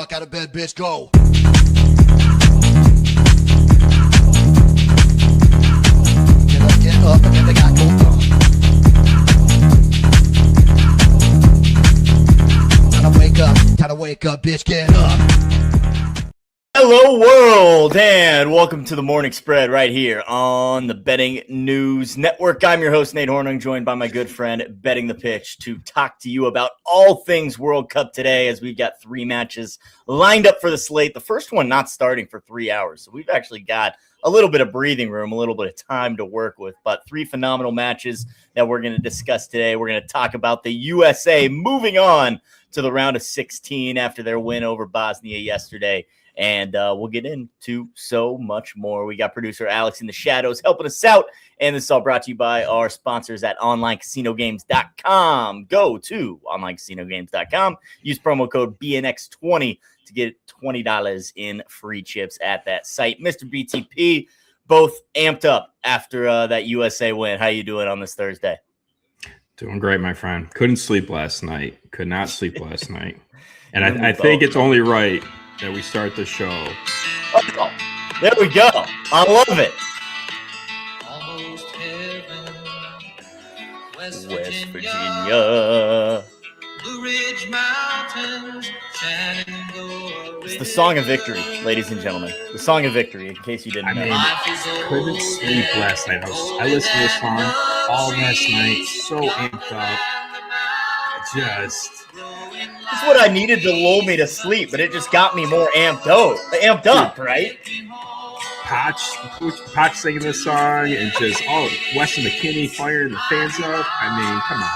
fuck out of bed, bitch. Go. Get up and get the guy go. Time to wake up, bitch. Get up. Hello, world, and welcome to the Morning Spread right here on the Betting News Network. I'm your host, Nate Horning, joined by my good friend, Betting the Pitch, to talk to you about all things World Cup today, as we've got 3 matches lined up for the slate. The first one not starting for 3 hours, so we've actually got a little bit of breathing room, a little bit of time to work with, but 3 phenomenal matches that we're going to discuss today. We're going to talk about the USA moving on to the round of 16 after their win over Bosnia yesterday. And we'll get into so much more. We got producer Alex in the shadows helping us out. And this is all brought to you by our sponsors at onlinecasinogames.com. Go to onlinecasinogames.com. Use promo code BNX20 to get $20 in free chips at that site. Mr. BTP, both amped up after that USA win. How you doing on this Thursday? Doing great, my friend. Couldn't sleep last night. Could not sleep last night. And I think it's only right that we start the show. Oh, there we go. I love it. Almost heaven, West Virginia. Blue Ridge Mountains, Shenandoah. It's the song of victory, ladies and gentlemen. The song of victory, in case you didn't know. Couldn't sleep last night. I listened to this song all last night. So amped up. It's what I needed to lull me to sleep, but it just got me more amped up, right? Potch singing this song and just Weston McKinney firing the fans up. I mean, come on.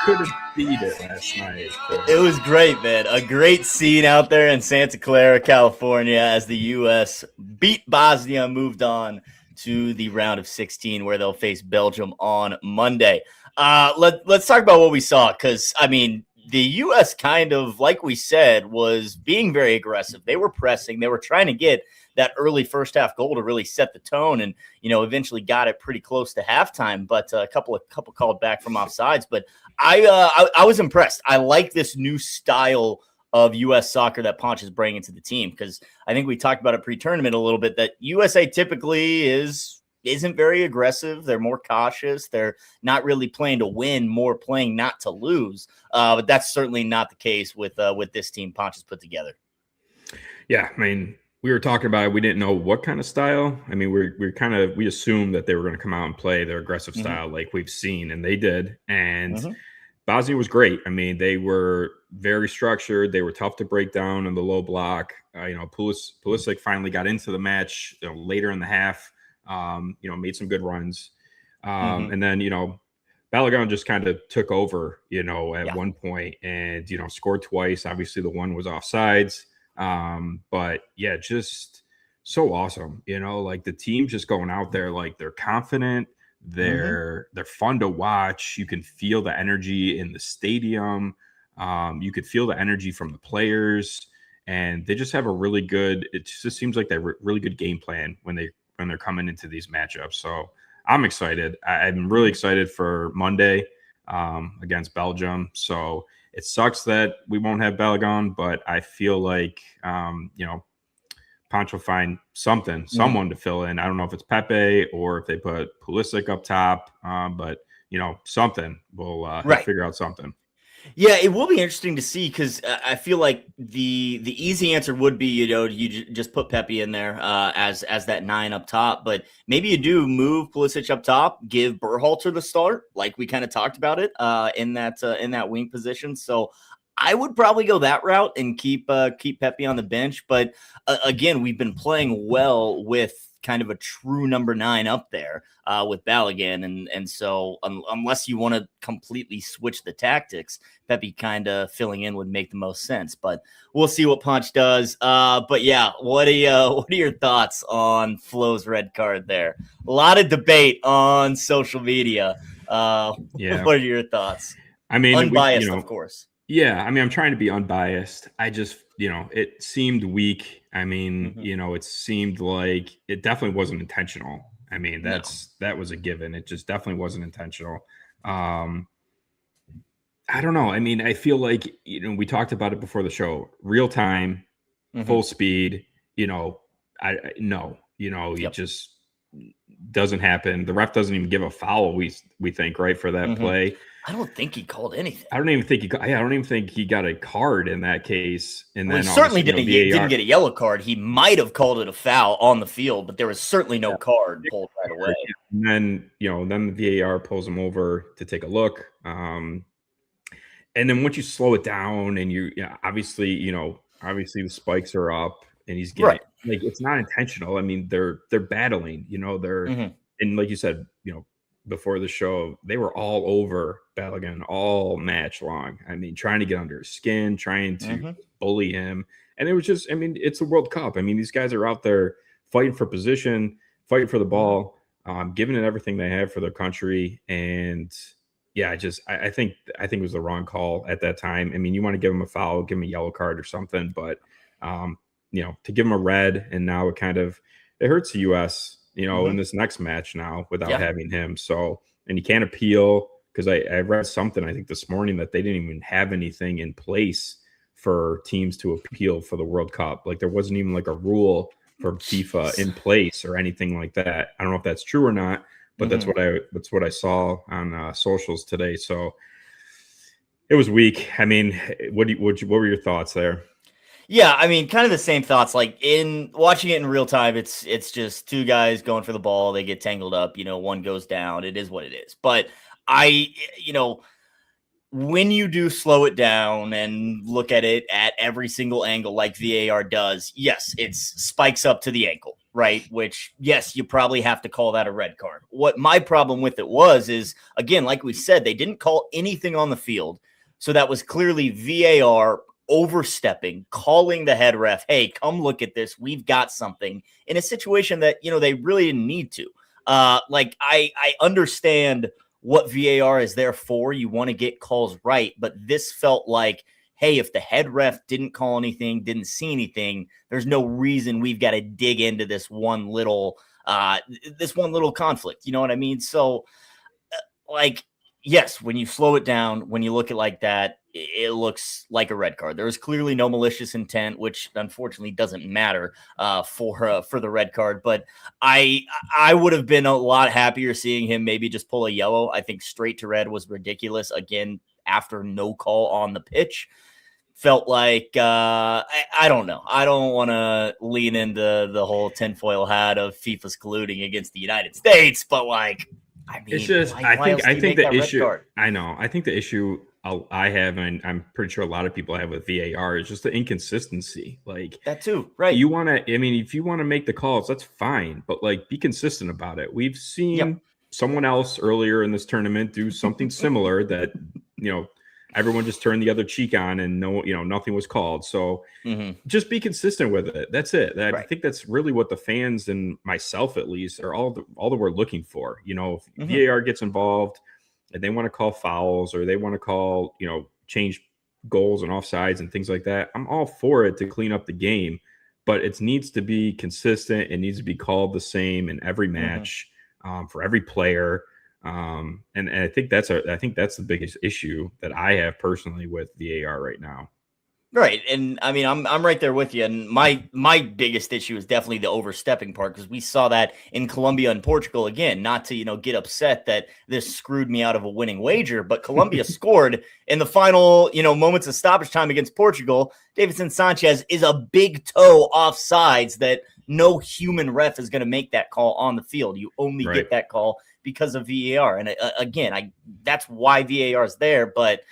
Couldn't beat it last night. It was great, man. A great scene out there in Santa Clara, California, as the U.S. beat Bosnia, moved on to the round of 16, where they'll face Belgium on Monday. Let's talk about what we saw, because, I mean, the U.S. kind of, like we said, was being very aggressive. They were pressing. They were trying to get that early first half goal to really set the tone, and, you know, eventually got it pretty close to halftime, but a couple called back from offsides. But I was impressed. I like this new style of U.S. soccer that Ponch is bringing to the team, because I think we talked about it pre-tournament a little bit, that USA typically isn't very aggressive. They're more cautious. They're not really playing to win, more playing not to lose. But that's certainly not the case with this team Ponch has put together. Yeah, I mean, we were talking about it. We didn't know what kind of style. I mean, we assumed that they were going to come out and play their aggressive style like we've seen, and they did. And Bosnia was great. I mean, they were very structured. They were tough to break down in the low block. Pulisic finally got into the match later in the half. Made some good runs. And then, Balogun just kind of took over, at one point and, scored twice. Obviously, the one was offsides. But yeah, just so awesome. Like the team just going out there, like they're confident. They're fun to watch. You can feel the energy in the stadium. You could feel the energy from the players, and they just have a really good, it just seems like they have a really good game plan when they're coming into these matchups. So I'm excited. I'm really excited for Monday against Belgium. So it sucks that we won't have Balogun, but I feel like, Ponch will find someone to fill in. I don't know if it's Pepe or if they put Pulisic up top, but, something. We'll figure out something. Yeah, it will be interesting to see, because I feel like the easy answer would be, you just put Pepe in there as that 9 up top, but maybe you do move Pulisic up top, give Berhalter the start, like we kind of talked about it in that wing position. So I would probably go that route and keep Pepe on the bench. But again, we've been playing well with kind of a true number 9 up there with Balogun. And so unless you want to completely switch the tactics, Pepe kind of filling in would make the most sense. But we'll see what Ponch does. But yeah, what are your thoughts on Flo's red card there? A lot of debate on social media. What are your thoughts? I mean, unbiased, of course. Yeah, I mean, I'm trying to be unbiased. I just, it seemed weak. I mean, it seemed like it definitely wasn't intentional. I mean, that was a given. It just definitely wasn't intentional. I don't know. I mean, I feel like, we talked about it before the show. Real time, full speed. No, it just doesn't happen. The ref doesn't even give a foul. We think, right, for that play. I don't think he called anything. I don't even think he got a card in that case. And then he certainly didn't get a yellow card. He might have called it a foul on the field, but there was certainly no card pulled right away. And then then the VAR pulls him over to take a look. And then once you slow it down, and obviously the spikes are up, and he's getting like, it's not intentional. I mean, they're battling. And like you said, before the show, they were all over Balogun all match long. I mean, trying to get under his skin, trying to bully him. And it was just, I mean, it's a World Cup. I mean, these guys are out there fighting for position, fighting for the ball, giving it everything they have for their country. And yeah, I think it was the wrong call at that time. I mean, you want to give him a foul, give him a yellow card or something, but to give him a red, and now it hurts the US, in this next match now without having him. So, and you can't appeal, because I read something, I think this morning, that they didn't even have anything in place for teams to appeal for the World Cup. Like, there wasn't even like a rule for FIFA in place or anything like that. I don't know if that's true or not, but that's what I saw on socials today. So it was weak. I mean, what were your thoughts there? Yeah, I mean, kind of the same thoughts. Like, in watching it in real time, it's just two guys going for the ball. They get tangled up. One goes down. It is what it is. But when you do slow it down and look at it at every single angle, like VAR does, yes, it spikes up to the ankle, right? Which, yes, you probably have to call that a red card. What my problem with it is, again, like we said, they didn't call anything on the field. So that was clearly VAR overstepping, calling the head ref, hey, come look at this, we've got something, in a situation that they really didn't need to. I understand what VAR is there for. You want to get calls right, but this felt like, hey, if the head ref didn't call anything, didn't see anything, there's no reason we've got to dig into this one little conflict. You know what I mean? So yes, when you slow it down, when you look at it like that, it looks like a red card. There was clearly no malicious intent, which unfortunately doesn't matter for the red card. But I would have been a lot happier seeing him maybe just pull a yellow. I think straight to red was ridiculous. Again, after no call on the pitch, felt like I don't know. I don't want to lean into the whole tinfoil hat of FIFA's colluding against the United States, but I mean, it's just, I think the issue, I think the issue I have, and I'm pretty sure a lot of people have with VAR, is just the inconsistency. Like, that too, right? You want to, I mean, if you want to make the calls, that's fine, but be consistent about it. We've seen someone else earlier in this tournament do something similar that, everyone just turned the other cheek on, and nothing was called. So just be consistent with it. That's it. I think that's really what the fans, and myself at least, are all that we're looking for. If VAR gets involved and they want to call fouls, or they want to call, change goals and offsides and things like that, I'm all for it to clean up the game, but it needs to be consistent. It needs to be called the same in every match, for every player. And I think that's the biggest issue that I have personally with VAR right now. Right. And I mean, I'm right there with you. And my biggest issue is definitely the overstepping part, because we saw that in Colombia and Portugal. Again, not to, get upset that this screwed me out of a winning wager, but Colombia scored in the final, moments of stoppage time against Portugal. Davinson Sanchez is a big toe offsides that no human ref is going to make that call on the field. You only get that call because of VAR. And again, that's why VAR is there. But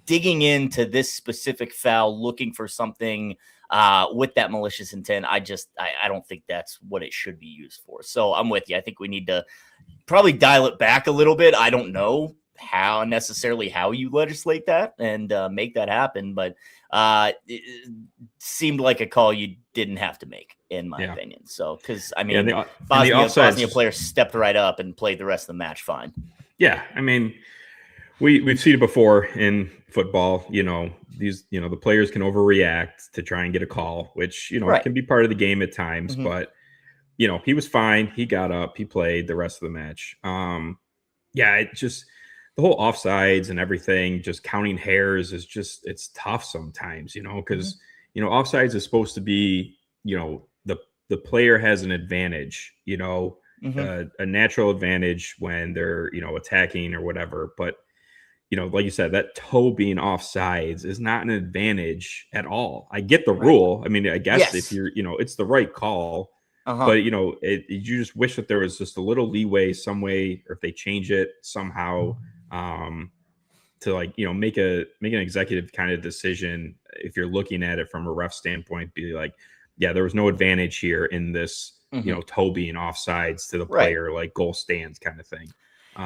digging into this specific foul, looking for something with that malicious intent, I don't think that's what it should be used for. So I'm with you. I think we need to probably dial it back a little bit. I don't know how you legislate that and make that happen, but it seemed like a call you didn't have to make, in my opinion. So, because I mean, Bosnia players stepped right up and played the rest of the match fine. Yeah, I mean, we've seen it before in football. These the players can overreact to try and get a call, which can be part of the game at times. But he was fine. He got up. He played the rest of the match. It just, the whole offsides and everything, just counting hairs is just, it's tough sometimes, because offsides is supposed to be, the player has an advantage, a natural advantage when they're, attacking or whatever. But, like you said, that toe being offsides is not an advantage at all. I get the rule. I mean, I guess if you're, it's the right call. But you just wish that there was just a little leeway, some way, or if they change it somehow, to make an executive kind of decision. If you're looking at it from a ref standpoint, be like, yeah, there was no advantage here in this, toe being offsides to the player, like goal stands kind of thing.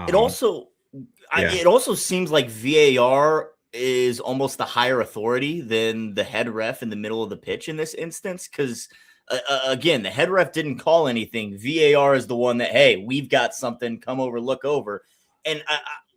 It also seems like VAR is almost the higher authority than the head ref in the middle of the pitch in this instance, because again, the head ref didn't call anything. VAR is the one that, hey, we've got something, come over, look over. And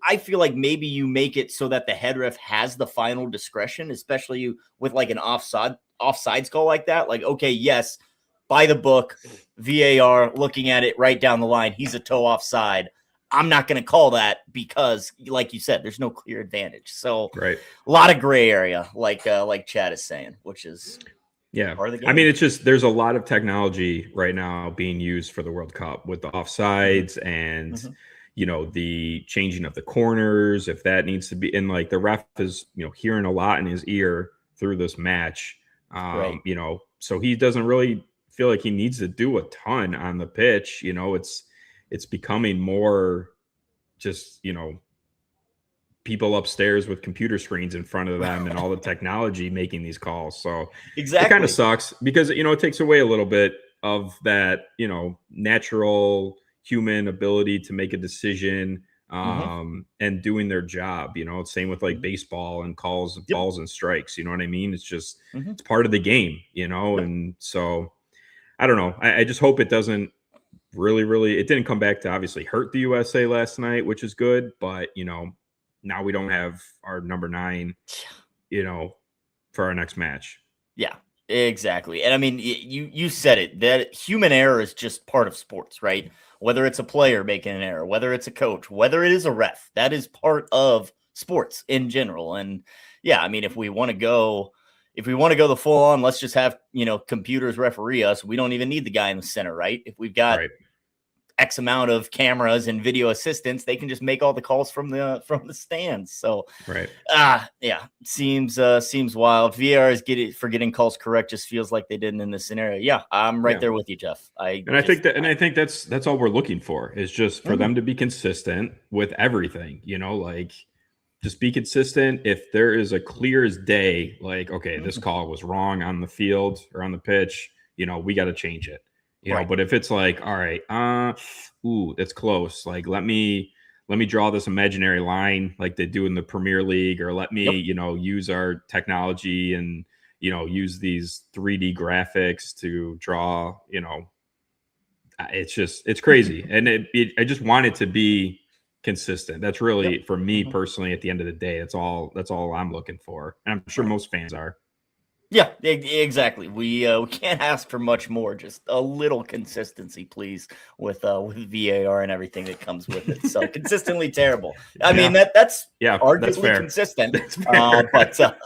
I feel like maybe you make it so that the head ref has the final discretion, especially with like an offsides call like that. Like, okay, yes, by the book, VAR looking at it right down the line, he's a toe offside. I'm not going to call that because, like you said, there's no clear advantage. So a lot of gray area, like Chad is saying, which is part of the game. I mean, it's just there's a lot of technology right now being used for the World Cup with the offsides and the changing of the corners, if that needs to be. And like the ref is hearing a lot in his ear through this match, so he doesn't really feel like he needs to do a ton on the pitch. It's becoming more just, people upstairs with computer screens in front of them and all the technology making these calls. So it kind of sucks because, it takes away a little bit of that, natural human ability to make a decision and doing their job. Same with like baseball and calls of balls and strikes. You know what I mean? It's just, it's part of the game, and so I don't know. I just hope it doesn't really, it didn't come back to obviously hurt the USA last night, which is good, but now we don't have our number 9, for our next match. Yeah, exactly. And I mean, you said it, that human error is just part of sports, right? Whether it's a player making an error, whether it's a coach, whether it is a ref, that is part of sports in general. And yeah, I mean, if we want to go the full on, let's just have, computers referee us. We don't even need the guy in the center, right? If we've got X amount of cameras and video assistants, they can just make all the calls from the stands. So seems wild. VAR is getting calls correct. Just feels like they didn't in this scenario. Yeah, I'm right there with you, Jeff. I think that's all we're looking for is just for them to be consistent with everything. Like just be consistent. If there is a clear as day, like okay, this call was wrong on the field or on the pitch, we got to change it. But if it's like, all right, that's close. Like, let me draw this imaginary line like they do in the Premier League, or let me, use our technology and, use these 3D graphics to draw, it's crazy. And I just want it to be consistent. That's really for me personally, at the end of the day, that's all I'm looking for. And I'm sure most fans are. Yeah, exactly. We can't ask for much more. Just a little consistency, please, with VAR and everything that comes with it. So consistently terrible. I mean that's arguably consistent. But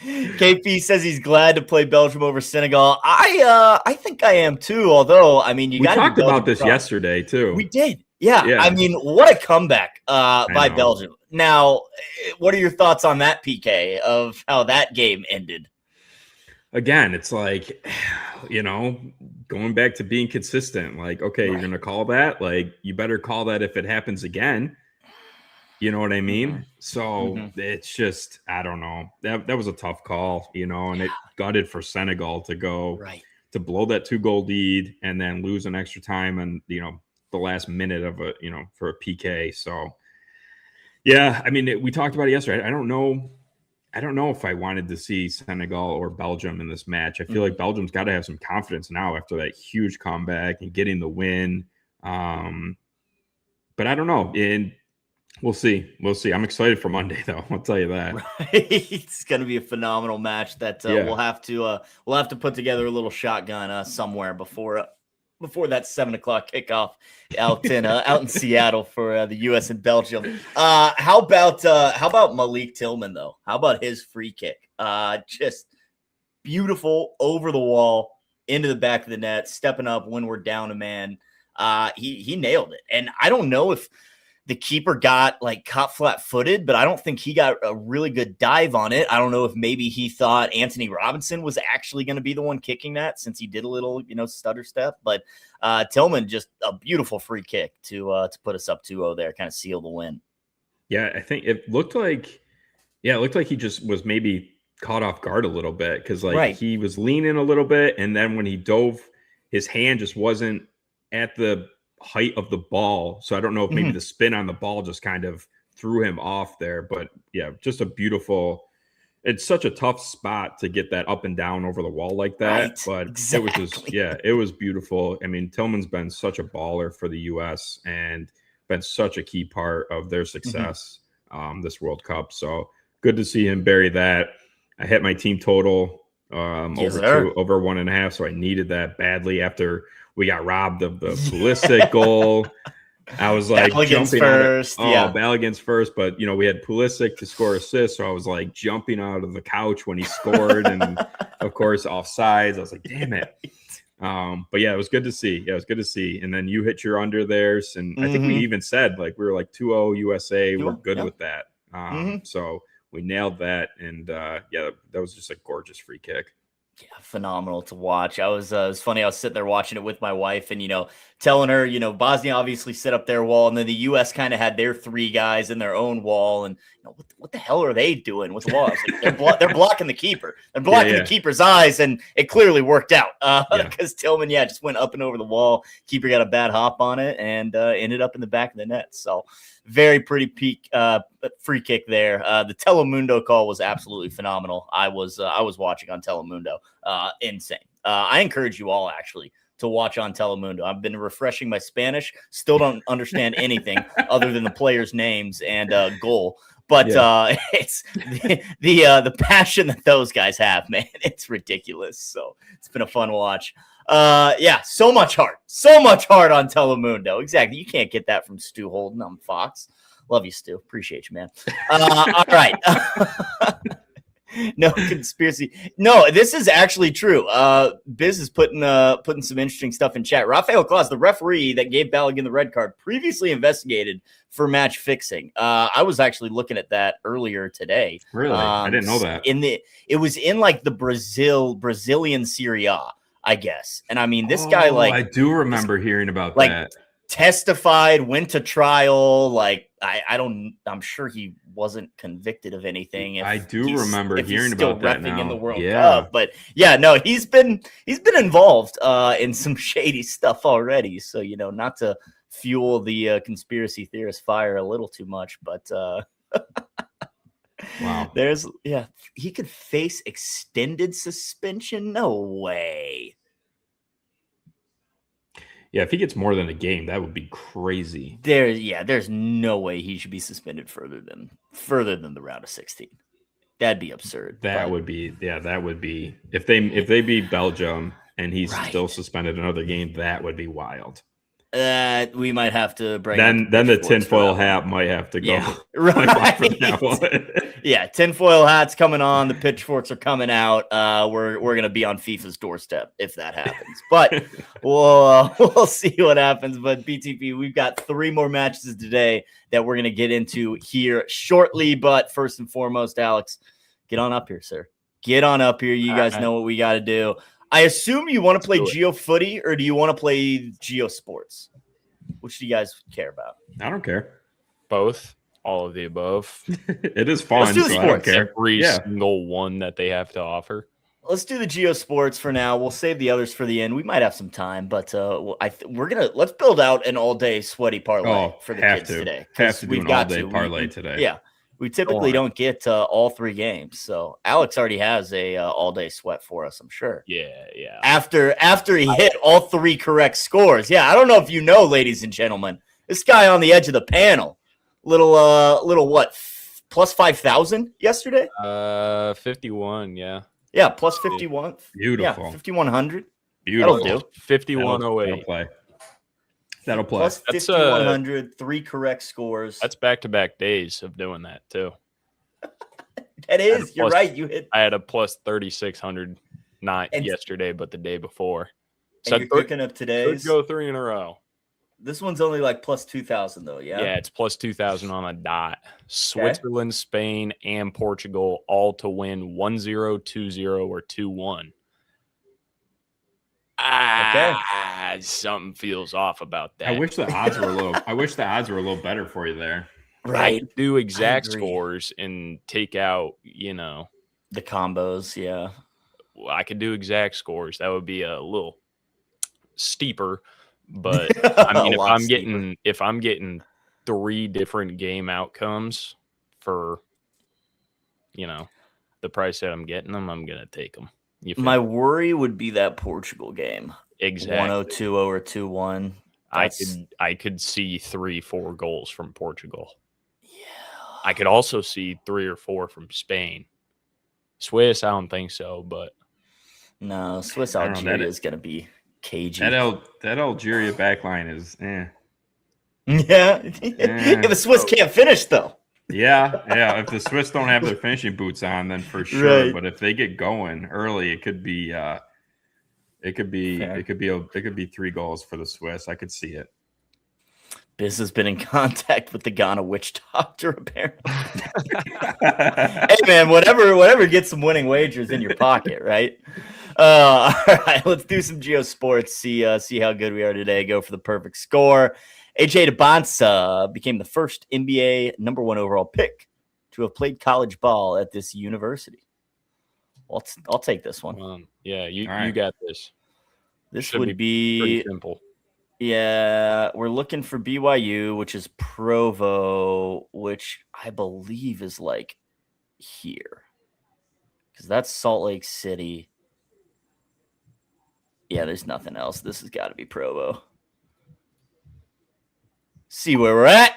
KP says he's glad to play Belgium over Senegal. I think I am too. Although I mean, we talked about this yesterday too. We did. Yeah. I mean, what a comeback by Belgium. Now, what are your thoughts on that, PK, of how that game ended? Again, it's like, going back to being consistent. Like, okay, you're going to call that. Like, you better call that if it happens again. You know what I mean? So it's just, I don't know. That was a tough call, and it gutted for Senegal to go to blow that 2-goal lead and then lose an extra time and, the last minute of for a PK. So, yeah, I mean, we talked about it yesterday. I don't know if I wanted to see Senegal or Belgium in this match. I feel like Belgium's got to have some confidence now after that huge comeback and getting the win. But I don't know. And we'll see. I'm excited for Monday, though. I'll tell you that. It's going to be a phenomenal match that we'll have to put together a little shotgun somewhere before that 7:00 kickoff out in Seattle for the U.S. and Belgium. How about Malik Tillman though? How about his free kick? Just beautiful over the wall into the back of the net, stepping up when we're down a man. He nailed it. And I don't know if the keeper got like caught flat-footed, but I don't think he got a really good dive on it. I don't know if maybe he thought Anthony Robinson was actually going to be the one kicking that since he did a little, stutter step. But Tillman, just a beautiful free kick to put us up 2-0 there, kind of seal the win. Yeah, I think it looked like he just was maybe caught off guard a little bit because he was leaning a little bit, and then when he dove, his hand just wasn't at the height of the ball. So I don't know if maybe the spin on the ball just kind of threw him off there. But yeah, just a beautiful. It's such a tough spot to get that up and down over the wall like that. Right, but exactly. It was just it was beautiful. I mean, Tillman's been such a baller for the U.S. and been such a key part of their success this World Cup. So good to see him bury that. I hit my team total over 1.5, so I needed that badly after we got robbed of the Pulisic goal. I was like jumping first. Balogun's first, but we had Pulisic to score assists, so I was like jumping out of the couch when he scored, and of course offsides. I was like, damn it. But yeah, it was good to see. And then you hit your under theirs, and I think we even said we were like 2-0 USA. We're good with that. So we nailed that, and that was just a gorgeous free kick. Yeah, phenomenal to watch. It was funny. I was sitting there watching it with my wife and, telling her, Bosnia obviously set up their wall, and then the U.S. kind of had their 3 guys in their own wall. And what the hell are they doing with the wall? They're blocking the keeper. They're blocking the keeper's eyes, and it clearly worked out because Tillman, just went up and over the wall. Keeper got a bad hop on it and ended up in the back of the net. So very pretty peak free kick there. The Telemundo call was absolutely phenomenal. I was watching on Telemundo. Insane. I encourage you all actually to watch on Telemundo. I've been refreshing my Spanish. Still don't understand anything other than the players' names and goal. But it's the passion that those guys have, man. It's ridiculous. So it's been a fun watch. So much heart on Telemundo. Exactly. You can't get that from Stu Holden on Fox. Love you, Stu. Appreciate you, man. All right. No conspiracy. No, this is actually true. Biz is putting some interesting stuff in chat. Rafael Claus, the referee that gave Balogun the red card, previously investigated for match fixing. I was actually looking at that earlier today. Really? I didn't know that. It was in the Brazilian Serie A, I guess. And I mean, this guy I do remember hearing about that. Testified, went to trial. I'm sure he wasn't convicted of anything. I do remember hearing about that now. In the World Cup, but he's been involved in some shady stuff already. So not to fuel the conspiracy theorist fire a little too much, but wow, he could face extended suspension. No way. Yeah, if he gets more than a game, that would be crazy. There's no way he should be suspended further than the round of 16. That'd be absurd. That would be if they beat Belgium and he's still suspended another game, that would be wild. We might have to bring then the tinfoil hat might have to go. Yeah, right. Yeah, tinfoil hat's coming on. The pitchforks are coming out. We're gonna be on FIFA's doorstep if that happens. But we'll see what happens. But BTP, we've got 3 more matches today that we're gonna get into here shortly. But first and foremost, Alex, get on up here, sir. Get on up here. You guys know what we got to do. I assume you want to play GeoFooty or do you want to play GeoSports? Which do you guys care about? I don't care. Both. All of the above. It is fun. Let's do the sports. Every single one that they have to offer. Let's do the GeoSports for now. We'll save the others for the end. We might have some time, but let's build out an all-day sweaty parlay for the kids today. Have to do an all-day parlay today. Yeah. We typically don't get all 3 games, so Alex already has a all-day sweat for us, I'm sure. Yeah. After he hit all 3 correct scores, I don't know if you know, ladies and gentlemen, this guy on the edge of the panel, little what, plus 5,000 yesterday? 51, yeah. Yeah, plus 51. Beautiful. Yeah, 5,100. Beautiful. That'll do. 5,108. That'll play. Plus 5,100, 3 correct scores. That's back-to-back days of doing that, too. That is. You're right. You hit. I had a plus 3,600 not And- yesterday, but the day before. And you're picking up Could today's. go 3 in a row. This one's only like plus 2,000 though. Yeah. Yeah, it's plus 2,000 on a dot. Switzerland, Spain, and Portugal all to win 1-0, 2-0, or 2-1. Something feels off about that. I wish the odds were a little. I wish the odds were a little better for you there. I could do exact agree. scores and take out, The combos. Yeah. I could do exact scores. That would be a little steeper, but I mean, if I'm getting 3 different game outcomes for, the price that I'm getting them, I'm gonna take them. My worry would be that Portugal game. Exactly. 1-0, 2-0, or 2-1. I could see 3-4 goals from Portugal. Yeah. I could also see 3 or 4 from Spain. Swiss, I don't think so, but No, Swiss Algeria is going to be cagey. That Algeria backline is. Yeah. The Swiss can't finish though. Yeah. If the Swiss don't have their finishing boots on, then for sure. Right. But if they get going early, it could be. It could be 3 goals for the Swiss. I could see it. Biz has been in contact with the Ghana witch doctor, apparently. Hey man, whatever gets some winning wagers in your pocket, right? All right, let's do some Geo Sports. See how good we are today. Go for the perfect score. AJ DeBonsa became the first NBA number 1 overall pick to have played college ball at this university. I'll take this one. You right. got this. This Should would be be pretty simple. Yeah, we're looking for BYU, which is Provo, which I believe is like here. Because that's Salt Lake City. Yeah, there's nothing else. This has got to be Provo. See where we're at.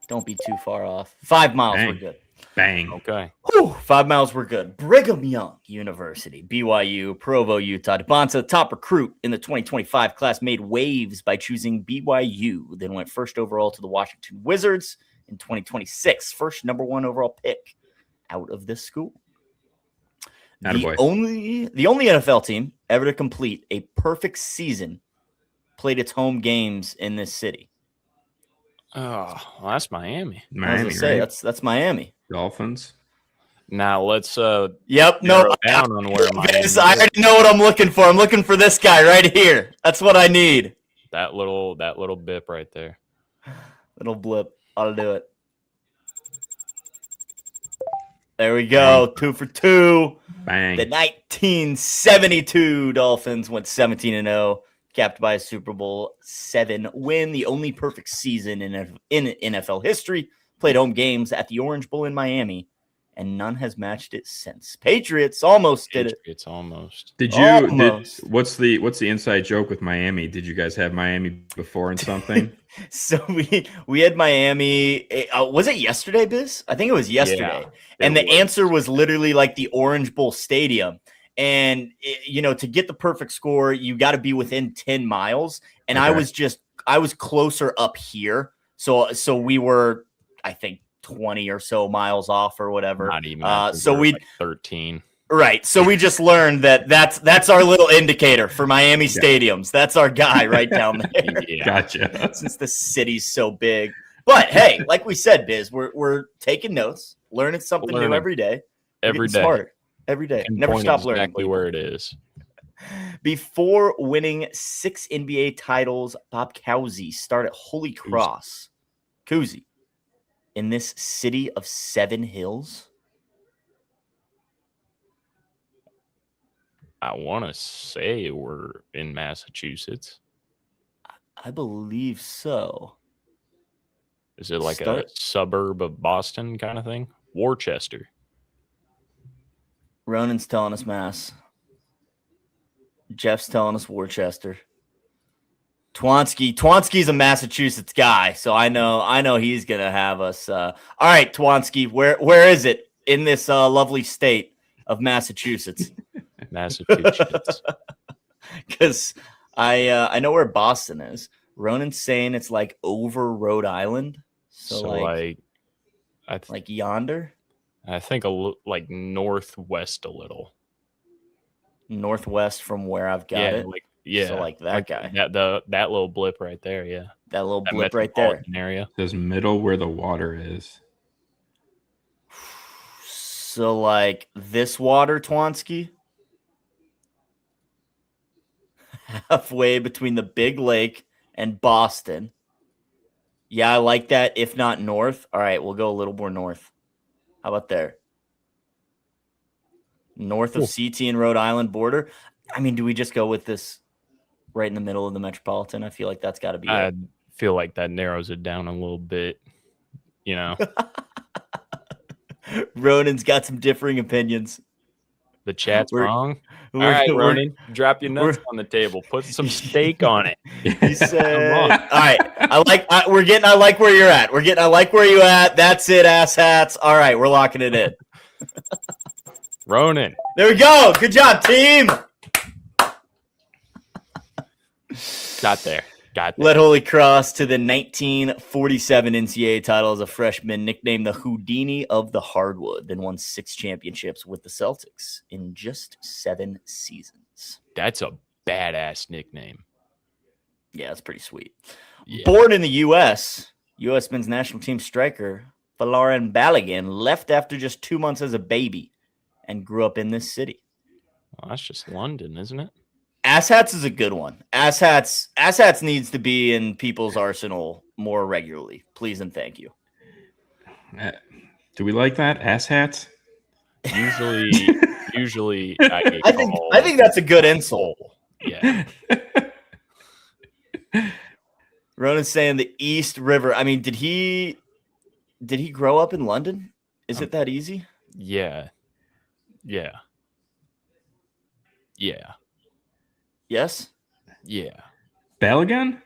Don't be too far off. 5 miles, Bang. we're good. Bang. Okay. Whew, 5 miles, we're good. Brigham Young University, BYU, Provo, Utah. DeBonsa, top recruit in the 2025 class, made waves by choosing BYU, then went first overall to the Washington Wizards in 2026. First number 1 overall pick out of this school. The only NFL team ever to complete a perfect season played its home games in this city. Oh, well, that's Miami. I was gonna say, right? that's Miami. Dolphins. Now let's Yep. narrow No. down on where Miami is. I already know what I'm looking for. I'm looking for this guy right here. That's what I need. That little bip right there. Little blip. I'll do it. There we go. 2 for 2. Bang. The 1972 Dolphins went 17-0, capped by a Super Bowl 7 win, the only perfect season in NFL history. Played home games at the Orange Bowl in Miami, and none has matched it since. Patriots almost did it. It's almost. What's the inside joke with Miami? Did you guys have Miami before and something? So we had Miami. Was it yesterday, Biz? I think it was yesterday. Yeah, and the answer was literally like the Orange Bowl Stadium. And, to get the perfect score, you got to be within 10 miles. And okay. I was closer up here. So we were, I think, 20 or so miles off or whatever. Not even. So we like 13. Right. So we just learned that's our little indicator for Miami stadiums. That's our guy right down there. Yeah. Gotcha. Since the city's so big. But hey, like we said, Biz, we're taking notes, learning something new every day. Every day. Smart. Every day. Never stop learning. Exactly where it is. Before winning 6 NBA titles, Bob Cousy started at Holy Cross. Cousy. In this city of 7 hills. I want to say we're in Massachusetts. I believe so. Is it like a suburb of Boston kind of thing? Worcester. Ronan's telling us Mass. Jeff's telling us Worcester. Twansky's a Massachusetts guy, so I know he's gonna have us. All right, Twansky, where is it in this lovely state of Massachusetts? Massachusetts. Because I know where Boston is. Ronan's saying it's like over Rhode Island, so like yonder. I think like northwest a little. northwest from where I've got Yeah, it. So like that guy. That little blip right there. Yeah, That little that blip right there. metropolitan area. Says middle where the water is. So like this water, Twansky, halfway between the big lake and Boston. Yeah, I like that. If not north. All right, we'll go a little more north. How about there? North of CT and Rhode Island border. I mean, do we just go with this right in the middle of the metropolitan? I feel like that's got to be I it. feel like that narrows it down a little bit. You know, Ronan's got some differing opinions. the chat's wrong. All We're- right, we're- Ronan, drop your nuts on the table. Put some steak on it. He said, "All right, I like where you're at. I like where you at. That's it, asshats. All right, we're locking it in. Ronan. There we go. Good job, team. Got there. Led Holy Cross to the 1947 NCAA title as a freshman, nicknamed the Houdini of the Hardwood, then won 6 championships with the Celtics in just 7 seasons. That's a badass nickname. Yeah, that's pretty sweet. Yeah. Born in the U.S., U.S. men's national team striker Folarin Balogun left after just 2 months as a baby and grew up in this city. Well, that's just London, isn't it? Asshats is a good one. Asshats needs to be in people's arsenal more regularly. Please and thank you. Do we like that? Asshats? Usually I think that's a good insult. Yeah. Ronan's saying the East River. I mean, did he grow up in London? Is it that easy? Yeah. Yeah. Yeah. Yes? Yeah. Balogun?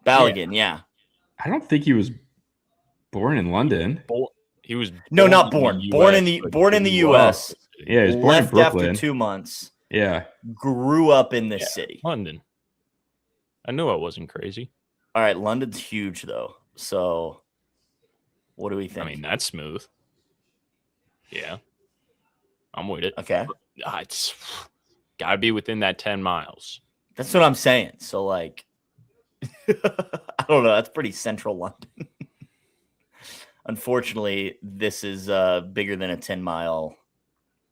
Balogun, yeah. I don't think he was born in London. He was No, not born. Born in the US. Yeah, he was born Left in Brooklyn. after 2 months. Yeah. Grew up in this city. London. I knew I wasn't crazy. All right, London's huge though. So what do we think? I mean, that's smooth. Yeah. I'm with it. Okay. It's gotta be within that 10 miles. That's what I'm saying. So like I don't know, that's pretty central London. Unfortunately, this is bigger than a 10-mile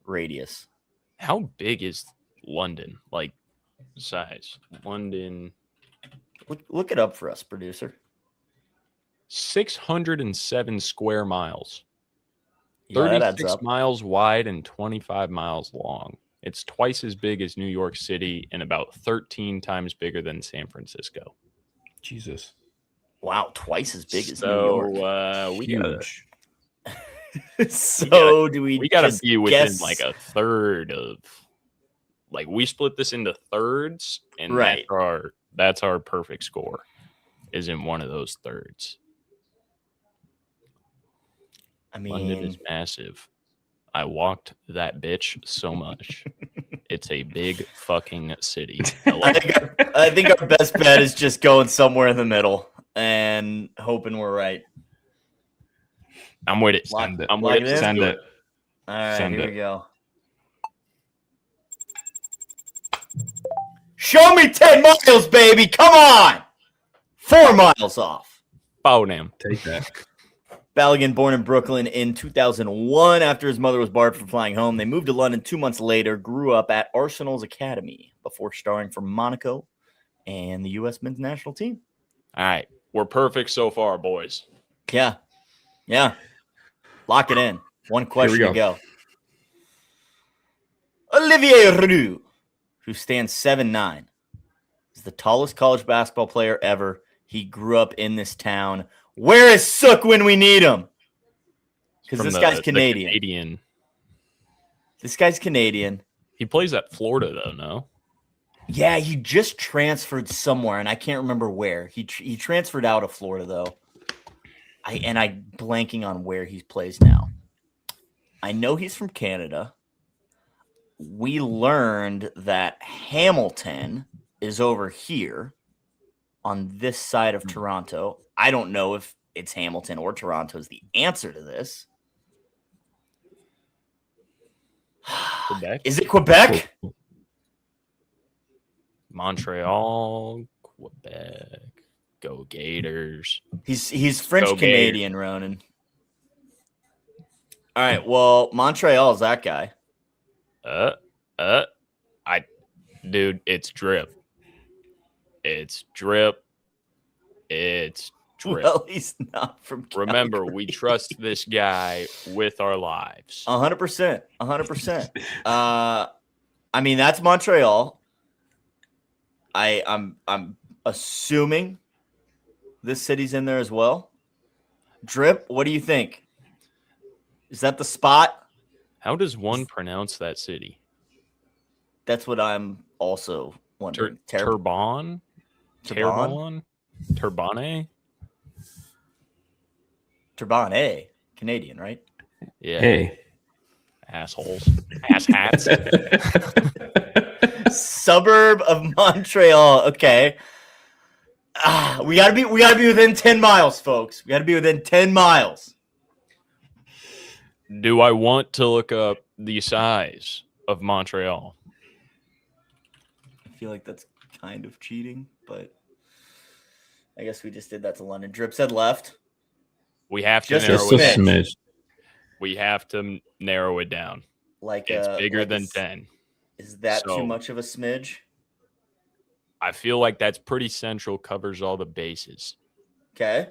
radius. How big is London? Like size? London. Look it up for us, producer. 607 square miles. Yeah, that adds 36 up. miles wide and 25 miles long. It's twice as big as New York City and about 13 times bigger than San Francisco. Jesus. Wow, twice as big as New York. We gotta, So do we? we gotta just be within guess? like a third of. Like we split this into thirds, and Right. that's our perfect score. Is in one of those thirds. I London is mean, massive. I walked that bitch so much. It's a big fucking city. I think our best bet is just going somewhere in the middle and hoping we're right. I'm with it. Lock- I'm lock with it it. in? Send it. All right, Send here it. we go. Show me 10 miles, baby. Come on. 4 miles off. Bownam. Take that. Balogun, born in Brooklyn in 2001 after his mother was barred from flying home. They moved to London 2 months later, grew up at Arsenal's Academy before starring for Monaco and the U.S. men's national team. All right. We're perfect so far, boys. Yeah. Yeah. Lock it in. One question go. to go. Olivier Roux, who stands 7'9", is the tallest college basketball player ever. He grew up in this town. Where is Sook when we need him? Because From this the- guy's the Canadian. This guy's Canadian. He plays at Florida, though, no? Yeah, he just transferred somewhere, and I can't remember where. He transferred out of Florida, though. I'm blanking on where he plays now. I know he's from Canada. We learned that Hamilton is over here on this side of Toronto. I don't know if it's Hamilton or Toronto is the answer to this. Quebec? Is it Quebec? Montreal, Quebec. Go Gators. He's French Canadian, Ronan. All right. Well, Montreal's that guy. Dude, it's drip. It's drip. It's drip. Well, he's not from Calgary. Remember, we trust this guy with our lives. 100%. 100%. I mean, that's Montreal. I'm assuming this city's in there as well. Drip, what do you think? Is that the spot? How does one pronounce that city? That's what I'm also wondering. Turbine? Turbine? Turbine, Canadian, right? Yeah. Hey. Assholes. Ass hats. Suburb of Montreal. Okay. We gotta be within 10 miles, folks. We gotta be within 10 miles. Do I want to look up the size of Montreal? I feel like that's kind of cheating, but I guess we just did that to London. Drip said left. We have to Just narrow Just it a down. smidge. We have to narrow it down. Like It's bigger like than 10. Is that So- too much of a smidge? I feel like that's pretty central, covers all the bases. Okay.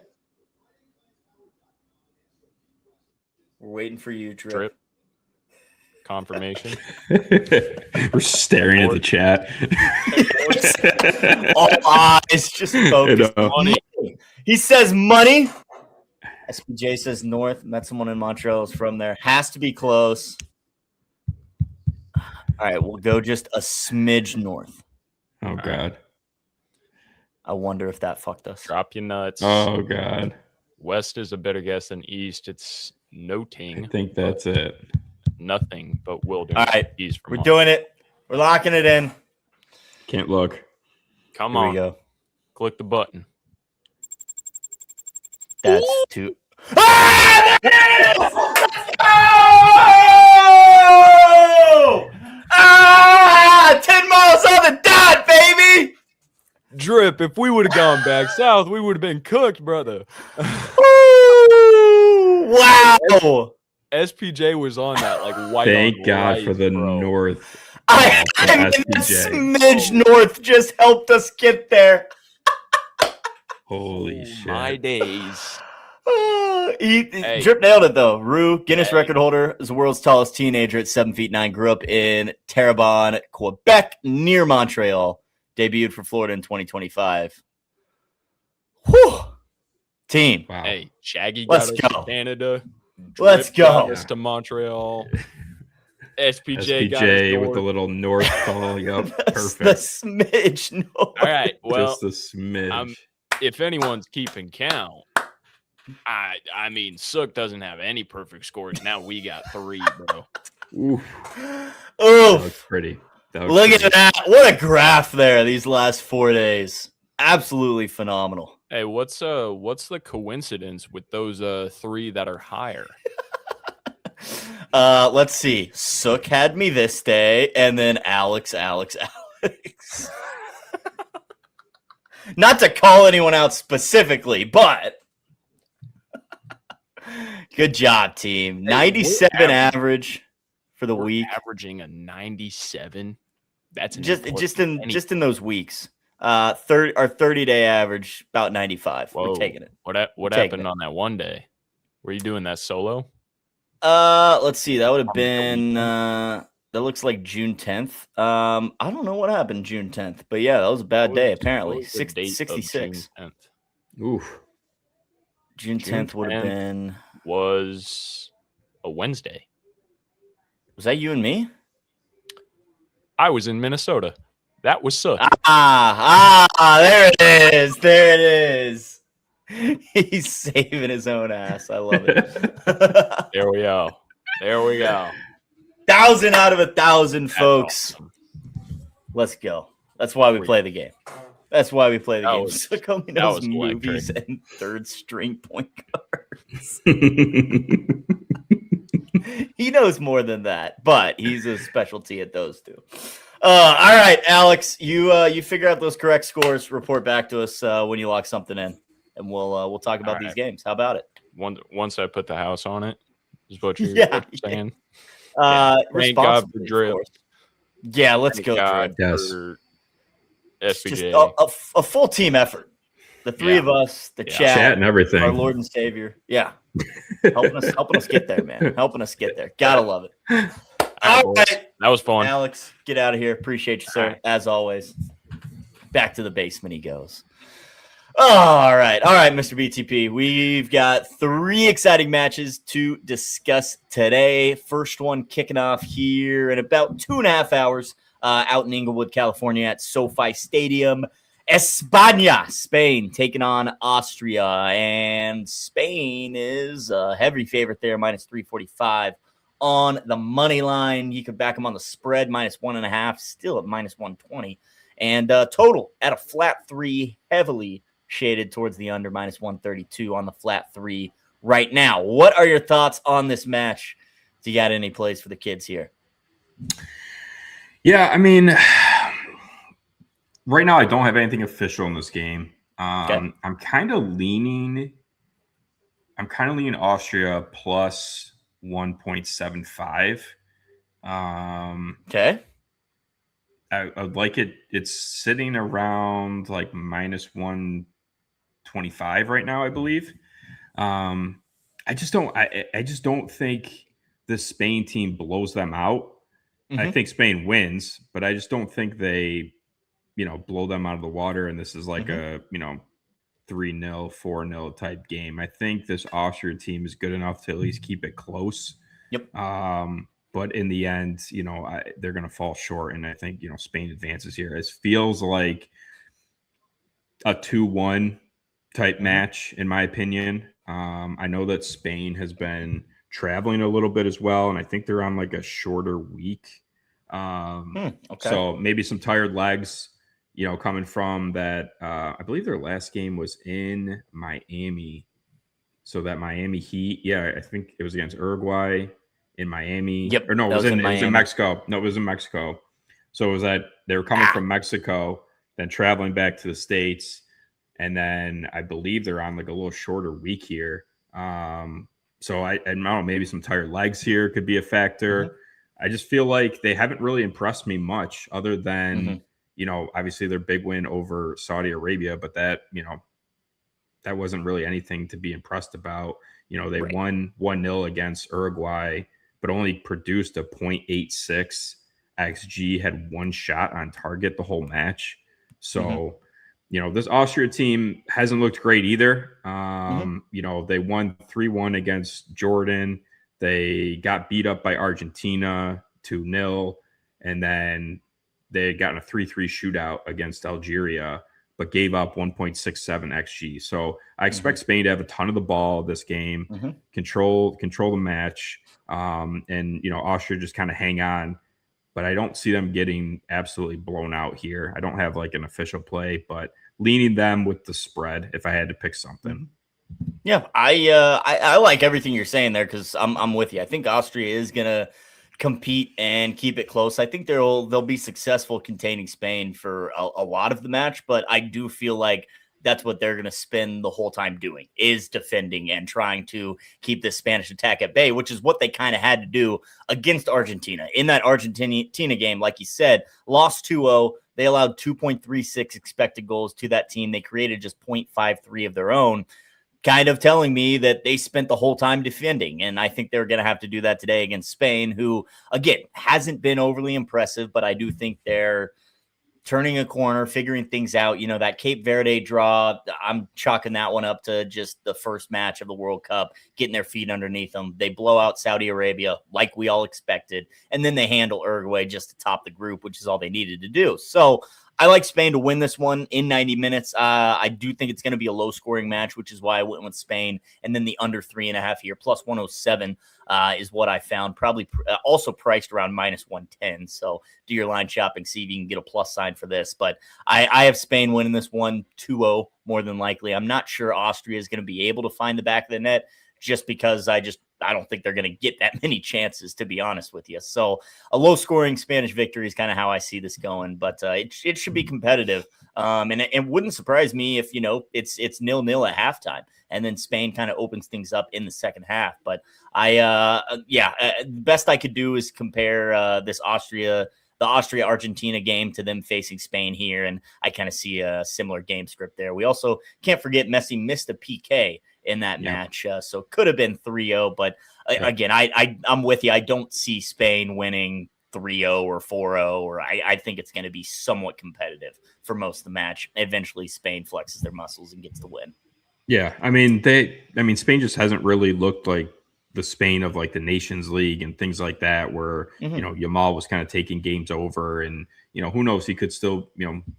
We're waiting for you, Drip. Drip. Confirmation. We're staring at the chat. All eyes just focused. I know. Money. He says money. SPJ says north. Met someone in Montreal is from there. Has to be close. All right, we'll go just a smidge north. Oh God. I wonder if that fucked us. Drop your nuts. Oh God. West is a better guess than East. It's I noting think that's it. nothing but wilderness. All right, East we're Vermont. doing it. We're locking it in. Can't look. Come Here we on. go. Click the button. That's too. Ah! Oh! Ah! 10 miles on the dot, baby! Drip, if we would have gone back south, we would have been cooked, brother. Woo! Wow! SPJ was on that like white. Thank on God white, for the bro. north. I for mean, that SPJ. smidge north just helped us get there. Holy Oh, shit. my days. He Drip nailed it though. Rue, Guinness Hey. record holder, is the world's tallest teenager at 7'9". Grew up in Terrebonne, Quebec, near Montreal. Debuted for Florida in 2025. Whew. Team. Wow. Hey, Shaggy Let's got us go. to Canada. Let's Drip got go. us to Montreal. SPJ got us SPJ with the north. little north call. Yup. The Perfect. smidge north. All right. Well, Just a smidge. if anyone's keeping count, I mean, Sook doesn't have any perfect scores. Now we got 3, bro. Oof. That Oh, was pretty. That was look pretty. at that. What a graph there these last 4 days. Absolutely phenomenal. Hey, what's the coincidence with those 3 that are higher? Let's see. Sook had me this day, and then Alex. Not to call anyone out specifically, but good job, team. 97 average for the We're week. averaging a 97. That's an Just important penny. in those weeks. Our 30-day average about 95. Whoa. We're taking it. What We're taking happened it. on that one day? Were you doing that solo? Let's see. That would have been that looks like June 10th. I don't know what happened June 10th, but yeah, that was a bad day apparently. What was the date of 66. June 10th? Oof. June 10th would have 10th. been. Was a Wednesday. Was that you and me? I was in Minnesota. That was Sook. There it is. There it is. He's saving his own ass. I love it. There we go. There we go. 1,000 out of 1,000, That's folks. awesome. Let's go. That's why we play the game. That's why we play the That game. was- So only that knows was movies electric. and third string point guards. He knows more than that, but he's a specialty at those two. All right, Alex, you figure out those correct scores. Report back to us when you lock something in, and we'll talk about these games. How about it? Once I put the house on it, is what you're, saying. Thank God for drip. Yeah, let's Thank go God drip. for It's just SBJ. a full team effort. The three of us, the chat and everything. our Lord and Savior. Yeah, helping us get there, man. Helping us get there. Gotta love it. All right, that was fun. Alex, get out of here. Appreciate you, sir. Right. As always. Back to the basement he goes. All right, Mr. BTP. We've got 3 exciting matches to discuss today. First one kicking off here in about 2.5 hours out in Inglewood, California at SoFi Stadium. España, Spain, taking on Austria. And Spain is a heavy favorite there, minus 345 on the money line. You could back them on the spread, minus 1.5, still at minus 120. And total at a flat 3, heavily shaded towards the under, minus 132 on the flat 3 right now. What are your thoughts on this match? Do you got any plays for the kids here? Yeah, I mean, right now I don't have anything official in this game. I'm kind of leaning Austria plus 1.75. Okay. I'd like it. It's sitting around like minus 125 right now, I believe. I just don't think the Spain team blows them out. I think Spain wins, but I just don't think they, blow them out of the water. And this is like a, 3-0, 4-0 type game. I think this Austria team is good enough to at least keep it close. Yep. But in the end, they're going to fall short. And I think, Spain advances here. It feels like a 2-1 type match, in my opinion. I know that Spain has been traveling a little bit as well. And I think they're on like a shorter week. So maybe some tired legs, coming from that. I believe their last game was in Miami. So that Miami Heat, I think it was against Uruguay in Miami. Yep. Or no, it was in Mexico. No, it was in Mexico. So it was that they were coming from Mexico, then traveling back to the States. And then I believe they're on like a little shorter week here. So I don't know, maybe some tired legs here could be a factor. I just feel like they haven't really impressed me much other than, obviously their big win over Saudi Arabia, but that, that wasn't really anything to be impressed about. They won 1-0 against Uruguay, but only produced a 0.86 XG, had 1 shot on target the whole match. So, this Austria team hasn't looked great either. They won 3-1 against Jordan. They got beat up by Argentina 2-0, and then they had gotten a 3-3 shootout against Algeria, but gave up 1.67 XG. So I expect Spain to have a ton of the ball this game, control the match, and Austria just kind of hang on. But I don't see them getting absolutely blown out here. I don't have like an official play, but leaning them with the spread if I had to pick something. Yeah, I like everything you're saying there because I'm with you. I think Austria is gonna compete and keep it close. I think they'll be successful containing Spain for a lot of the match, but I do feel like that's what they're going to spend the whole time doing, is defending and trying to keep this Spanish attack at bay, which is what they kind of had to do against Argentina. In that Argentina game, like you said, lost 2-0. They allowed 2.36 expected goals to that team. They created just 0.53 of their own, kind of telling me that they spent the whole time defending. And I think they're going to have to do that today against Spain, who, again, hasn't been overly impressive, but I do think they're turning a corner, figuring things out. That Cape Verde draw, I'm chalking that one up to just the first match of the World Cup, getting their feet underneath them. They blow out Saudi Arabia like we all expected, and then they handle Uruguay just to top the group, which is all they needed to do. So I like Spain to win this one in 90 minutes. I do think it's going to be a low-scoring match, which is why I went with Spain. And then the under 3.5 here, plus 107 is what I found. Probably also priced around minus 110. So do your line shopping, see if you can get a plus sign for this. But I have Spain winning this one 2-0 more than likely. I'm not sure Austria is going to be able to find the back of the net just because I don't think they're going to get that many chances, to be honest with you. So a low scoring Spanish victory is kind of how I see this going, but it should be competitive. And it wouldn't surprise me if, it's 0-0 at halftime and then Spain kind of opens things up in the second half. But the best I could do is compare the Austria-Argentina game to them facing Spain here. And I kind of see a similar game script there. We also can't forget Messi missed a PK in that match. So it could have been 3-0, but again, I'm with you. I don't see Spain winning 3-0 or 4-0, or I think it's going to be somewhat competitive for most of the match. Eventually Spain flexes their muscles and gets the win. Yeah. I mean, Spain just hasn't really looked like the Spain of like the Nations League and things like that, where, Yamal was kind of taking games over, and, who knows, he could still,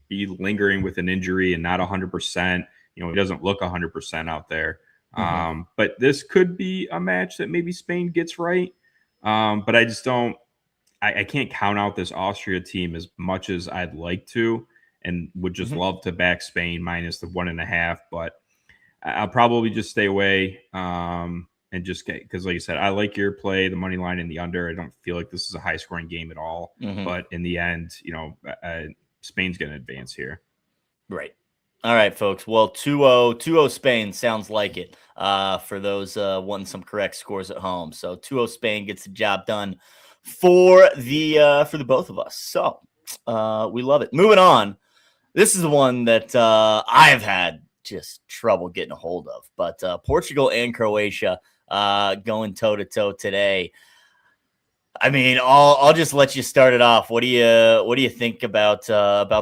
be lingering with an injury and not 100%. He doesn't look 100% out there. But this could be a match that maybe Spain gets right. But I just don't, I can't count out this Austria team as much as I'd like to, and would just love to back Spain minus the 1.5, but I'll probably just stay away. And just get, because like you said, I like your play, the money line and the under. I don't feel like this is a high scoring game at all, but in the end, Spain's going to advance here. Right. All right, folks. Well, 2-0 Spain sounds like it for those wanting some correct scores at home. So 2-0 Spain gets the job done for the both of us. So we love it. Moving on. This is the one that I have had just trouble getting a hold of, but Portugal and Croatia going toe to toe today. I mean, I'll just let you start it off. What do you think about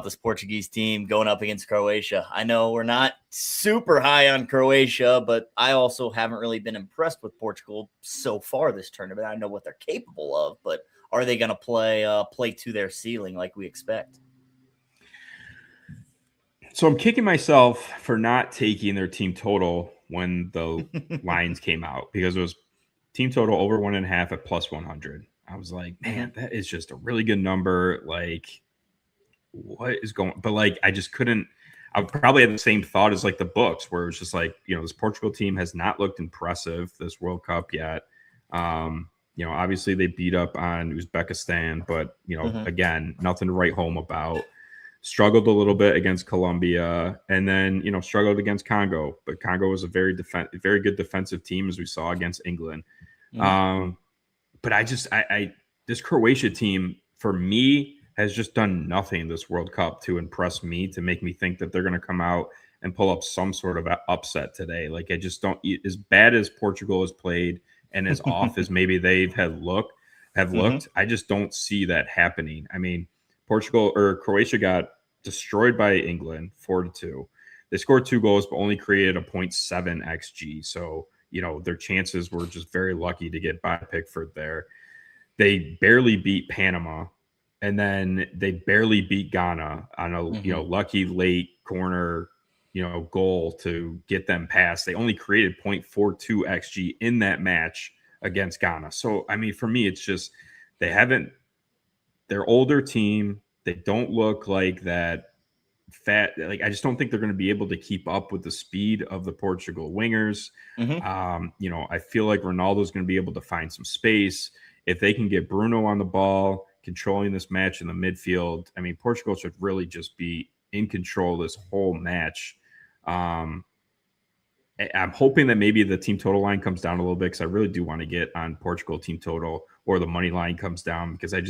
this Portuguese team going up against Croatia? I know we're not super high on Croatia, but I also haven't really been impressed with Portugal so far this tournament. I know what they're capable of, but are they going to play to their ceiling like we expect? So I'm kicking myself for not taking their team total when the lines came out, because it was team total over 1.5 at plus 100. I was like, man, that is just a really good number. Like, what is going? But like, I just couldn't. I would probably have the same thought as like the books, where it was just like, this Portugal team has not looked impressive this World Cup yet. Obviously they beat up on Uzbekistan, but again, nothing to write home about. Struggled a little bit against Colombia, and then struggled against Congo. But Congo was a very good defensive team, as we saw against England. But this Croatia team, for me, has just done nothing this World Cup to impress me, to make me think that they're going to come out and pull up some sort of upset today. Like, I just don't, as bad as Portugal has played and as off as maybe they've looked, I just don't see that happening. I mean, Croatia got destroyed by England 4-2. They scored 2 goals, but only created a 0.7 XG. So, their chances were just very lucky to get by Pickford there. They barely beat Panama, and then they barely beat Ghana on a lucky late corner goal to get them past. They only created 0.42 XG in that match against Ghana. So I mean, for me, it's just they're older team. They don't look like that fat. Like, I just don't think they're going to be able to keep up with the speed of the Portugal wingers. I feel like Ronaldo's going to be able to find some space. If they can get Bruno on the ball, controlling this match in the midfield, I mean, Portugal should really just be in control this whole match. I'm hoping that maybe the team total line comes down a little bit, because I really do want to get on Portugal team total, or the money line comes down, because I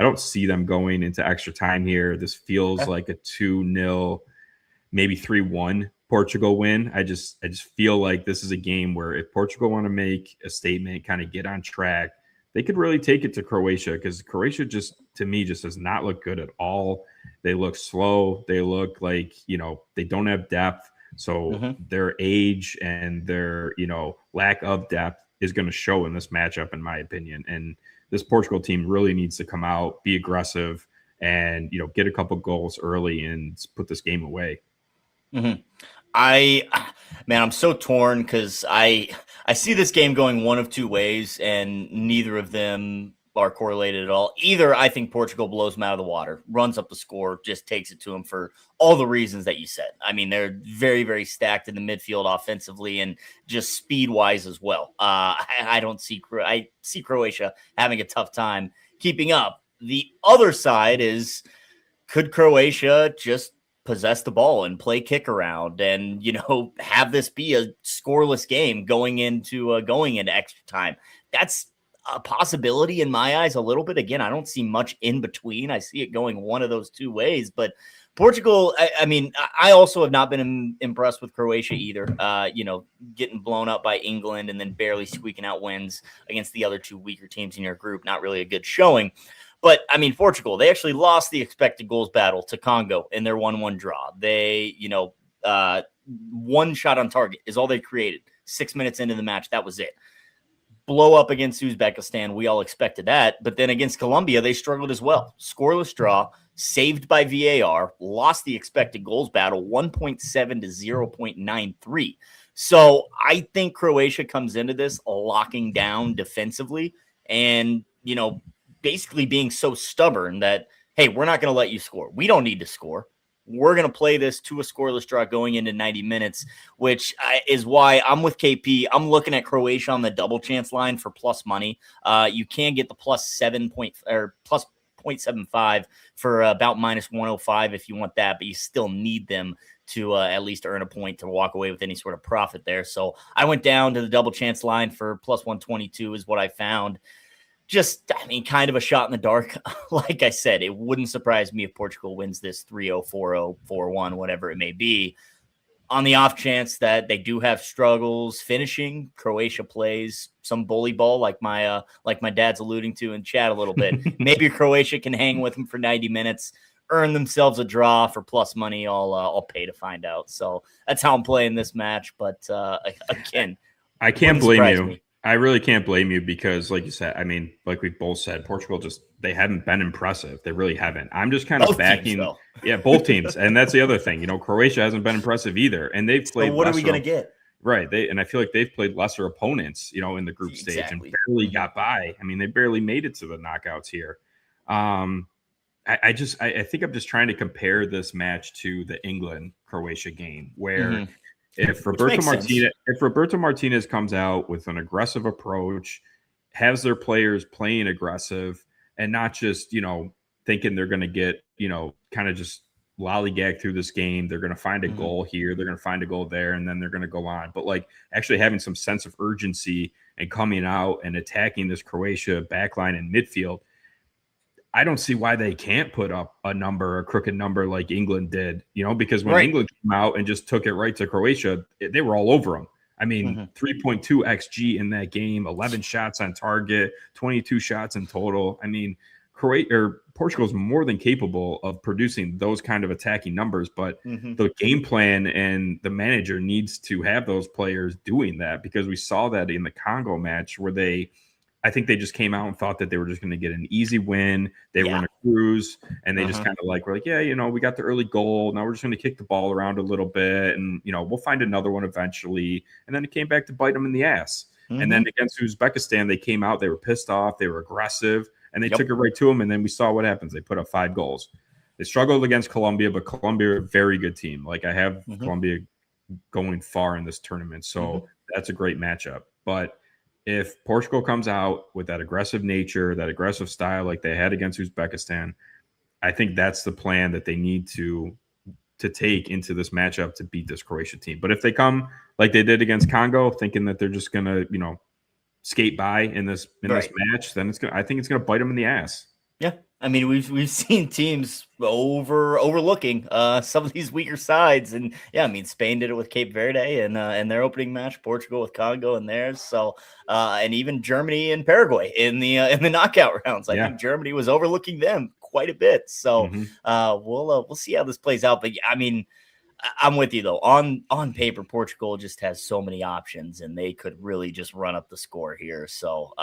don't see them going into extra time here. This feels like a 2-0, maybe 3-1 Portugal win. I just feel like this is a game where if Portugal want to make a statement, kind of get on track, they could really take it to Croatia, because Croatia to me does not look good at all. They look slow. They look like, they don't have depth. So their age and their, lack of depth is going to show in this matchup, in my opinion. And this Portugal team really needs to come out, be aggressive, and, get a couple goals early and put this game away. I'm so torn, because I see this game going one of two ways, and neither of them are correlated at all. Either I think Portugal blows them out of the water, runs up the score, just takes it to them for all the reasons that you said. I mean, they're very, very stacked in the midfield offensively and just speed-wise as well. I see Croatia having a tough time keeping up. The other side is, could Croatia just possess the ball and play kick around and, have this be a scoreless game going into extra time? That's a possibility in my eyes a little bit. Again, I don't see much in between. I see it going one of those two ways, but Portugal, I also have not been impressed with Croatia either. Getting blown up by England and then barely squeaking out wins against the other two weaker teams in your group. Not really a good showing. But, Portugal, they actually lost the expected goals battle to Congo in their 1-1 draw. They, one shot on target is all they created. 6 minutes into the match, that was it. Blow up against Uzbekistan, we all expected that. But then against Colombia, they struggled as well. Scoreless draw, saved by VAR, lost the expected goals battle, 1.7 to 0.93. So I think Croatia comes into this locking down defensively and, basically being so stubborn that, hey, we're not going to let you score. We don't need to score. We're going to play this to a scoreless draw going into 90 minutes, which is why I'm with KP. I'm looking at Croatia on the double chance line for plus money. You can get the plus 0.75 for about minus 105 if you want that, but you still need them to at least earn a point to walk away with any sort of profit there. So I went down to the double chance line for plus 122 is what I found. Just, kind of a shot in the dark. Like I said, it wouldn't surprise me if Portugal wins this 3-0, 4-0, 4-1, whatever it may be. On the off chance that they do have struggles finishing, Croatia plays some bully ball, like my dad's alluding to in chat a little bit. Maybe Croatia can hang with them for 90 minutes, earn themselves a draw for plus money. I'll pay to find out. So that's how I'm playing this match. But again, I can't blame you. I really can't blame you because, like you said, like we both said, Portugal they haven't been impressive. They really haven't. I'm just kind of backing. Both teams. And that's the other thing. Croatia hasn't been impressive either. And they've played. So what are we going to get? Right. And I feel like they've played lesser opponents, in the group stage and barely got by. They barely made it to the knockouts here. I think I'm just trying to compare this match to the England-Croatia game where If Roberto Martinez comes out with an aggressive approach, has their players playing aggressive and not just, thinking they're going to get, kind of just lollygag through this game. They're going to find a goal here. They're going to find a goal there, and then they're going to go on. But like actually having some sense of urgency and coming out and attacking this Croatia backline and midfield, I don't see why they can't put up a crooked number like England did, because when England came out and just took it right to Croatia, they were all over them. 3.2 XG in that game, 11 shots on target, 22 shots in total. Portugal's more than capable of producing those kind of attacking numbers, but the game plan and the manager needs to have those players doing that, because we saw that in the Congo match where I think they just came out and thought that they were just going to get an easy win. They were going to cruise, and they just kind of were like, we got the early goal. Now we're just going to kick the ball around a little bit, and, we'll find another one eventually. And then it came back to bite them in the ass. And then against Uzbekistan, they came out, they were pissed off, they were aggressive, and they took it right to them. And then we saw what happens. They put up 5 goals. They struggled against Colombia, but Colombia, a very good team. Like I have Colombia going far in this tournament. So that's a great matchup. But if Portugal comes out with that aggressive nature, that aggressive style like they had against Uzbekistan, I think that's the plan that they need to take into this matchup to beat this Croatia team. But if they come like they did against Congo, thinking that they're just going to, skate by in this match, then I think it's going to bite them in the ass. Yeah. We've seen teams overlooking some of these weaker sides, and Spain did it with Cape Verde and their opening match, Portugal with Congo in theirs. So and even Germany and Paraguay in the knockout rounds. I think Germany was overlooking them quite a bit. So we'll see how this plays out. But I'm with you though. On paper, Portugal just has so many options, and they could really just run up the score here. So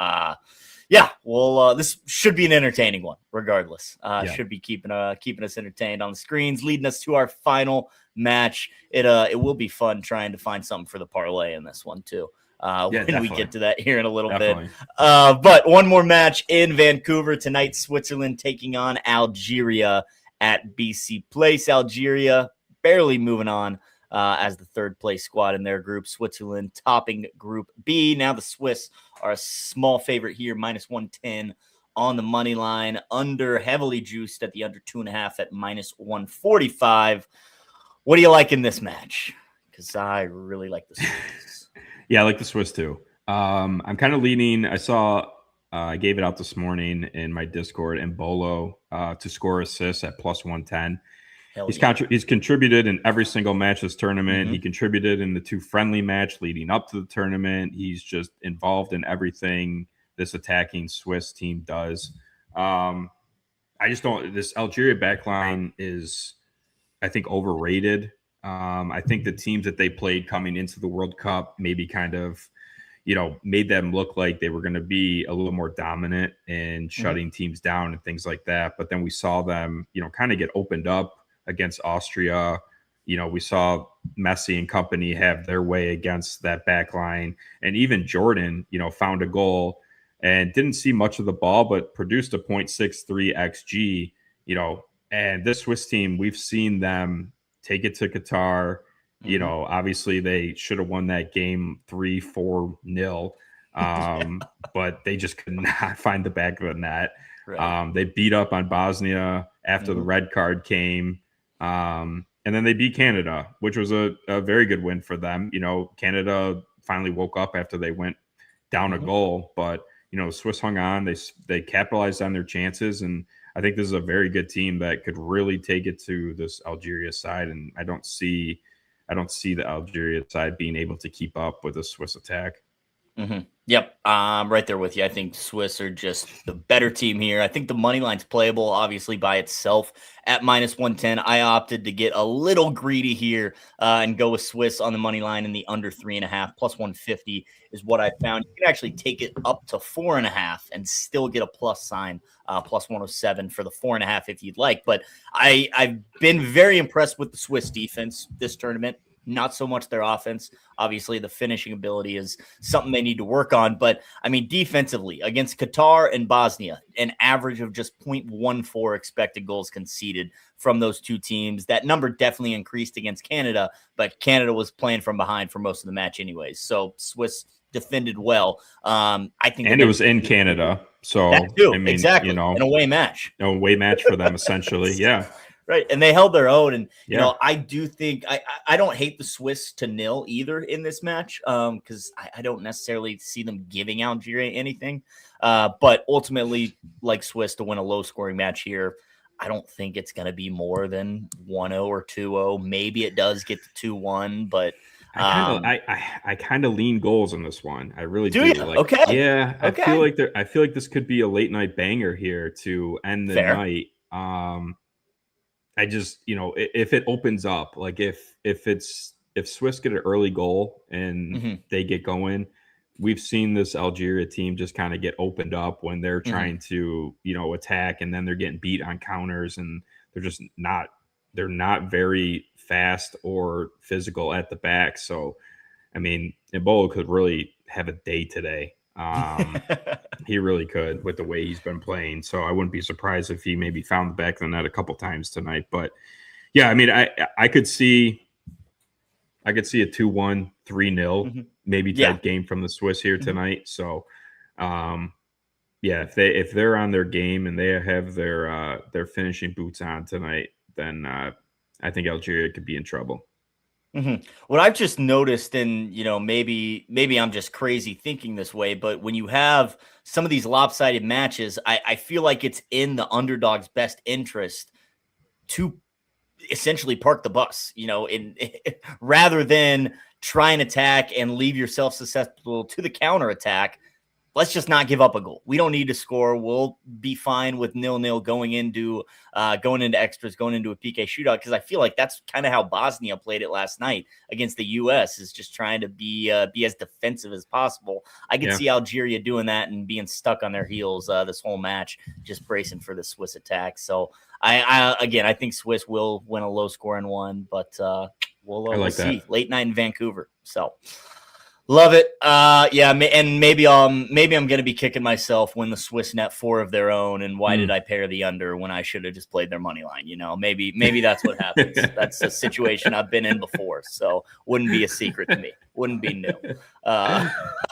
this should be an entertaining one, regardless. Should be keeping us entertained on the screens, leading us to our final match. It will be fun trying to find something for the parlay in this one too. when we get to that here in a little Definitely. bit. But one more match in Vancouver tonight, Switzerland taking on Algeria at BC Place. Algeria barely moving on as the third place squad in their group. Switzerland topping Group B. Now the Swiss are a small favorite here, minus 110 on the money line, under heavily juiced at the under 2.5 at minus 145. What do you like in this match? Because I really like the Swiss. Yeah, I like the Swiss too. I'm kind of leaning. I gave it out this morning in my Discord, and Bolo to score assists at plus 110. He's contributed in every single match this tournament. He contributed in the 2 friendly match leading up to the tournament. He's just involved in everything this attacking Swiss team does. I just don't. This Algeria backline is, I think, overrated. I think the teams that they played coming into the World Cup maybe kind of, made them look like they were going to be a little more dominant in shutting teams down and things like that. But then we saw them, kind of get opened up against Austria. We saw Messi and company have their way against that back line. And even Jordan, found a goal and didn't see much of the ball, but produced a 0.63 XG, and this Swiss team, we've seen them take it to Qatar. Obviously they should have won that game 3-4-0. But they just could not find the back of the net. Right. They beat up on Bosnia after the red card came. And then they beat Canada, which was a very good win for them. Canada finally woke up after they went down a goal, but the Swiss hung on. They capitalized on their chances, and I think this is a very good team that could really take it to this Algeria side. And I don't see the Algeria side being able to keep up with the Swiss attack. Yep, I'm right there with you. I think Swiss are just the better team here. I think the money line's playable, obviously, by itself at minus 110. I opted to get a little greedy here and go with Swiss on the money line in the under 3.5. Plus 150 is what I found. You can actually take it up to 4.5 and still get a plus sign, plus 107 for the 4.5 if you'd like. But I've been very impressed with the Swiss defense this tournament. Not so much their offense. Obviously, the finishing ability is something they need to work on. But, I mean, defensively, against Qatar and Bosnia, an average of just 0.14 expected goals conceded from those two teams. That number definitely increased against Canada, but Canada was playing from behind for most of the match anyways. So, Swiss defended well. I think, and it was in Canada. So, that too, exactly. An away match. An away match for them, essentially. Yeah. Right. And they held their own. And, I do think I don't hate the Swiss to 0 either in this match because I don't necessarily see them giving Algeria anything. But ultimately, like Swiss to win a low scoring match here, I don't think it's going to be more than 1-0 or 2-0. Maybe it does get to 2-1, but I kind of lean goals in this one. I really do. Like, okay. Yeah. Okay. I feel like this could be a late night banger here to end the night. I just, if it opens up, like if Swiss get an early goal and they get going, we've seen this Algeria team just kind of get opened up when they're trying to, attack, and then they're getting beat on counters, and they're not very fast or physical at the back. So, I mean, Ebola could really have a day today. He really could with the way he's been playing. So I wouldn't be surprised if he maybe found the back of the net a couple times tonight. But yeah, I mean, I could see a 2-1, 3-0 maybe type game from the Swiss here tonight. So if they're on their game and they have their finishing boots on tonight, then I think Algeria could be in trouble. What I've just noticed, and maybe I'm just crazy thinking this way, but when you have some of these lopsided matches, I feel like it's in the underdog's best interest to essentially park the bus, rather than try and attack and leave yourself susceptible to the counterattack. Let's just not give up a goal. We don't need to score. We'll be fine with 0-0 going into extras, going into a PK shootout, because I feel like that's kind of how Bosnia played it last night against the U.S. is just trying to be as defensive as possible. I could see Algeria doing that and being stuck on their heels this whole match, just bracing for the Swiss attack. So I think Swiss will win a low scoring one, but we'll see. Late night in Vancouver. So Love it. Yeah, and maybe I'm going to be kicking myself when the Swiss net 4 of their own, and why did I pair the under when I should have just played their money line? Maybe that's what happens. That's a situation I've been in before, so wouldn't be a secret to me. Wouldn't be new. All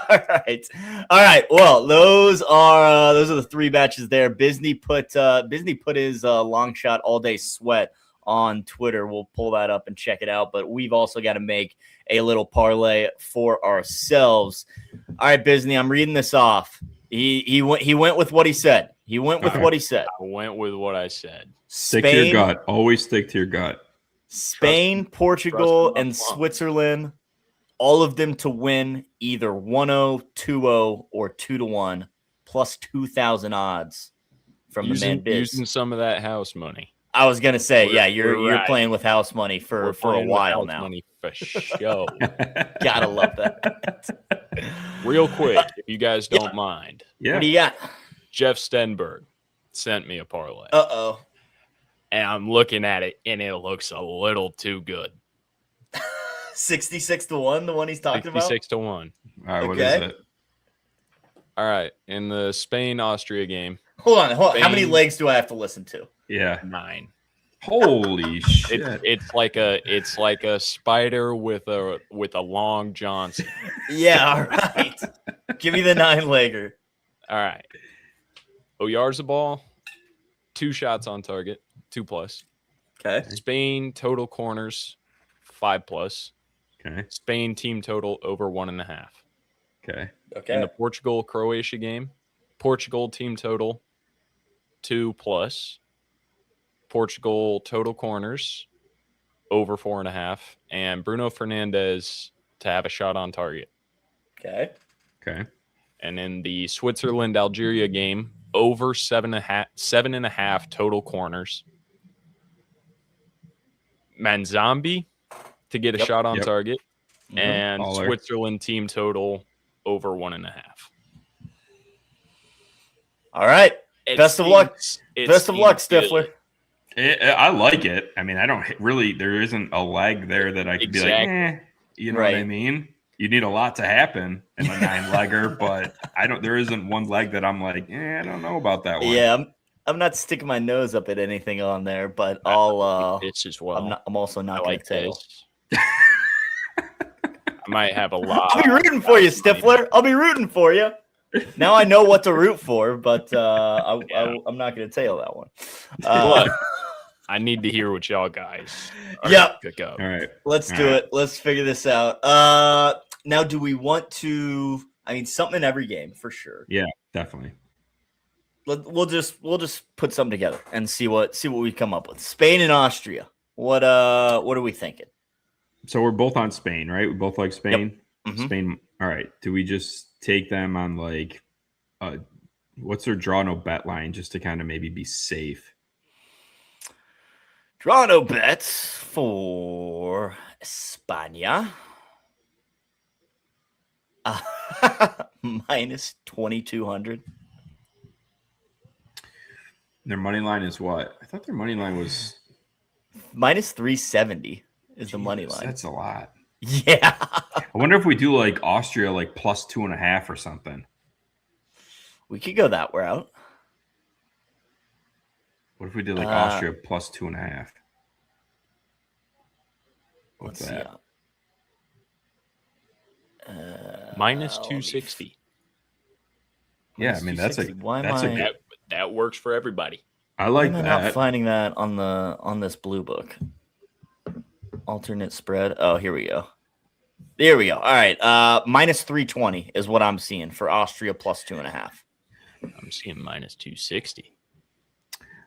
right. Well, those are the 3 matches there. Bisney put his long shot all day sweat on Twitter. We'll pull that up and check it out. But we've also got to make a little parlay for ourselves. All right, Bisney, I'm reading this off. He went with what he said. He went with what he said. I went with what I said. Stick to your gut. Always stick to your gut. Spain, Portugal, and Switzerland, all of them to win either 1-0, 2-0, or 2-1, plus 2,000 odds from the man Biz. Using some of that house money. I was gonna say, you're playing with house money for a while now. Money for sure. Gotta love that. Real quick, if you guys don't mind. Yeah. What do you got? Jeff Stenberg sent me a parlay. Uh-oh. And I'm looking at it, and it looks a little too good. 66-1, the one he's talking about? 66-1. All right, what is it? All right, in the Spain-Austria game. Hold on. How many legs do I have to listen to? Yeah. 9. Holy shit. It's like a spider with a long Johnson. Yeah, all right. Give me the 9-legger. All right. Oyarzabal, 2 shots on target, 2+. Okay. Spain total corners, 5+. Okay. Spain team total over 1.5. Okay. Okay. In the Portugal-Croatia game, Portugal team total 2+. Portugal total corners over 4.5, and Bruno Fernandes to have a shot on target. Okay. Okay. And in the Switzerland-Algeria game, over 7.5 total corners. Manzambi to get a shot on target, and Switzerland team total over 1.5. All right. Best of luck. Best of luck, Stifler. I like it. I mean, I don't really. There isn't a leg there that I could be like, you know what I mean? You need a lot to happen in a 9-legger, but I don't. There isn't one leg that I'm like, I don't know about that one. Yeah, I'm not sticking my nose up at anything on there, but I'll. This as well. I'm also not going to tell. I might have a lot. I'll be rooting for you, Stifler. I'll be rooting for you. Now I know what to root for, but I'm not going to tell that one. I need to hear what y'all guys pick up. All right. Let's do it. Let's figure this out. Now, do we want to? I mean, something in every game for sure. Yeah, definitely. We'll just put something together and see what we come up with. Spain and Austria. What are we thinking? So we're both on Spain, right? We both like Spain. Yep. Mm-hmm. Spain. All right. Do we just take them on like, what's their draw no bet line just to kind of maybe be safe? Draw no bets for España. Minus 2,200. Their money line is what? I thought their money line was minus 370 is the money line. That's a lot. Yeah. I wonder if we do like Austria, like plus 2.5 or something. We could go that route. What if we did like Austria plus 2.5? What's that? Minus 260. Yeah, I mean that's a that works for everybody. I like that. I'm not finding that on this blue book. Alternate spread. Oh, here we go. There we go. All right. Minus 320 is what I'm seeing for Austria plus 2.5. I'm seeing minus 260.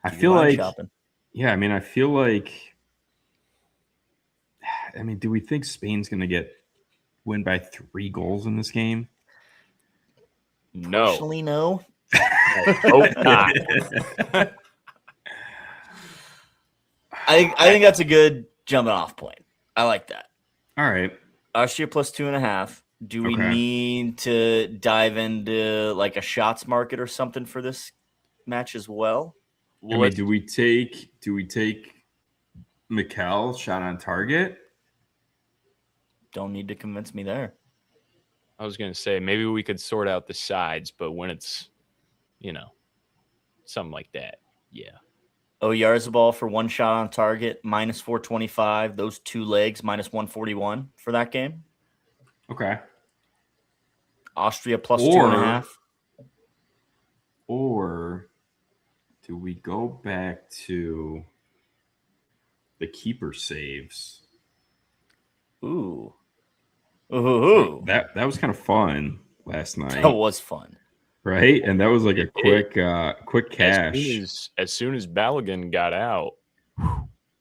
I feel like yeah, I mean, I feel like do we think Spain's gonna win by 3 goals in this game? No. Actually, no. I hope not. I think that's a good jumping off point. I like that. All right. Austria plus 2.5. Do we need to dive into like a shots market or something for this match as well? I mean, do we take Mikel shot on target? Don't need to convince me there. I was going to say maybe we could sort out the sides, but when it's, something like that, yeah. Oyarzabal for one shot on target, minus 425. Those two legs, minus 141 for that game. Okay. Austria plus 2.5. Or do we go back to the keeper saves? Ooh. That was kind of fun last night. That was fun. Right? And that was like a quick cash. As soon as Balogun got out,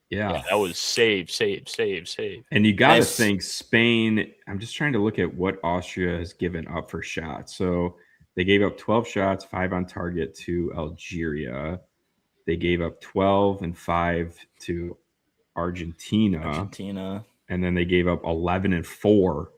yeah, that was save. And you got to think Spain. I'm just trying to look at what Austria has given up for shots. So they gave up 12 shots, 5 on target to Algeria. They gave up 12 and 5 to Argentina. And then they gave up 11 and 4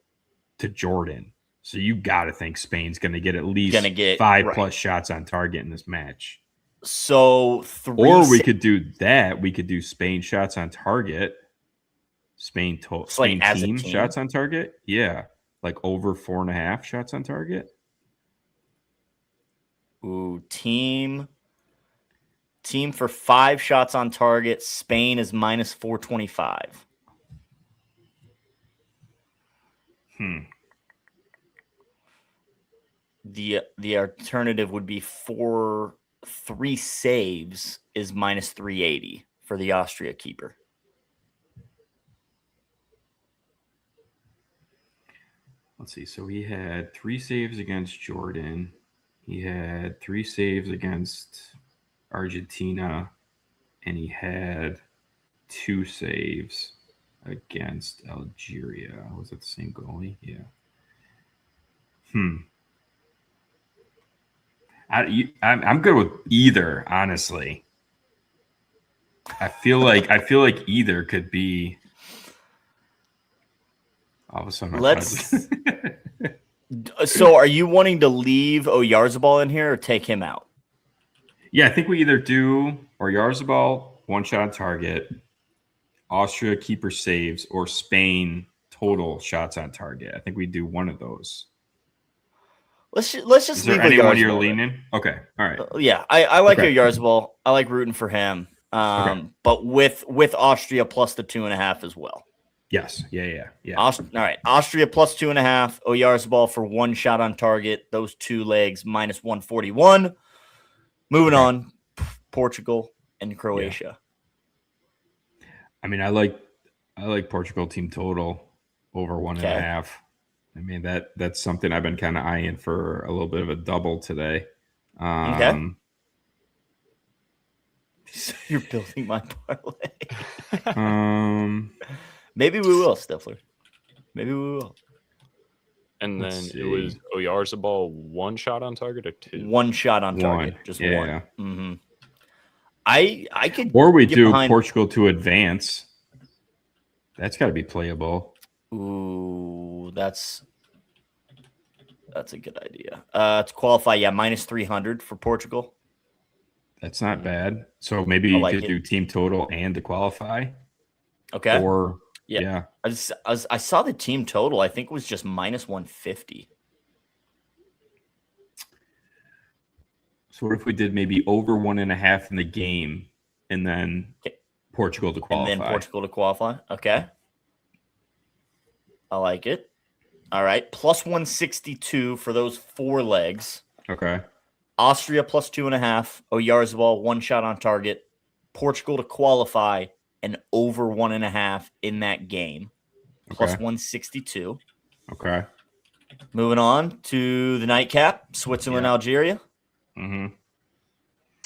to Jordan. So you got to think Spain's going to get at least 5+ shots on target in this match. So we could do that. We could do Spain shots on target. Spain team shots on target. Yeah. Like over 4.5 shots on target. Ooh, team for 5 shots on target. Spain is minus 425. The alternative would be 3 saves is minus 380 for the Austria keeper. Let's see. So he had 3 saves against Jordan. He had 3 saves against Argentina, and he had 2 saves against Algeria. Was that the same goalie? Yeah. I'm good with either, honestly. I feel like either could be. All of a sudden, So, are you wanting to leave Oyarzabal in here or take him out? Yeah, I think we either do Oyarzabal 1 shot on target, Austria keeper saves, or Spain total shots on target. I think we do one of those. Let's just leave anyone you're leaning? Okay, all right. Yeah, I like Oyarzabal. I like rooting for him. But with Austria plus the 2.5 as well. Yes. Yeah. All right. Austria plus 2.5. Oyarzabal for 1 shot on target. Those 2 legs minus 141. Moving on. Portugal and Croatia. Yeah. I mean, I like Portugal team total over 1.5. I mean, that's something I've been kind of eyeing for a little bit of a double today. Okay. So you're building my parlay. Maybe we will, Stifler. Maybe we will. And then it was Oyarzabal 1 shot on target or 2? 1 shot on target. Just 1. Mm-hmm. I could. Or we do Portugal to advance. That's got to be playable. Ooh, that's a good idea. To qualify, minus 300 for Portugal. That's not bad. So maybe you could do team total and to qualify. Okay. Or I saw the team total. I think it was just minus 150. So what if we did maybe over 1.5 in the game, and then Portugal to qualify? Okay. I like it. All right. Plus 162 for those 4 legs. Okay. Austria plus 2.5. Oyarzabal 1 shot on target. Portugal to qualify and over 1.5 in that game. Plus 162. Okay. Moving on to the nightcap, Switzerland, Algeria. Mm-hmm.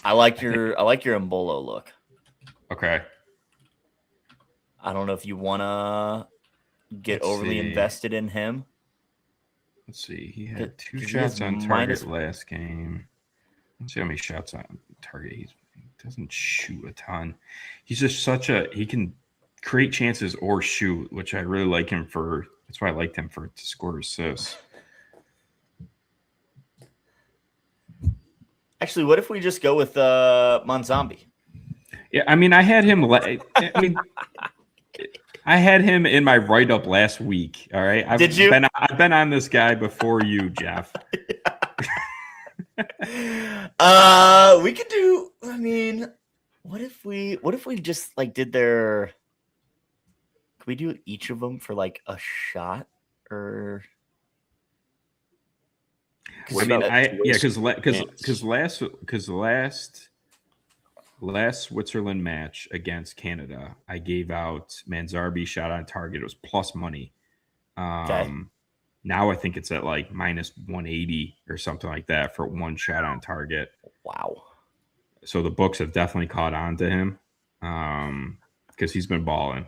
I like your Mbolo look. Okay. I don't know if you want to get overly invested in him. Let's see. He had 2 shots on target last game. Let's see how many shots on target he doesn't shoot a ton. He's just he can create chances or shoot, which I really like him for. That's why I liked him to score assists. Actually, what if we just go with Monzambi? Yeah, I mean, I had him. I mean, I had him in my write-up last week. All right. Did you? I've been on this guy before you, Jeff. We could do. I mean, what if we just like did their? Could we do each of them for like a shot or? Because last Switzerland match against Canada, I gave out Manzarbi shot on target. It was plus money. Okay. Now I think it's at like minus 180 or something like that for one shot on target. Wow. So the books have definitely caught on to him because he's been balling.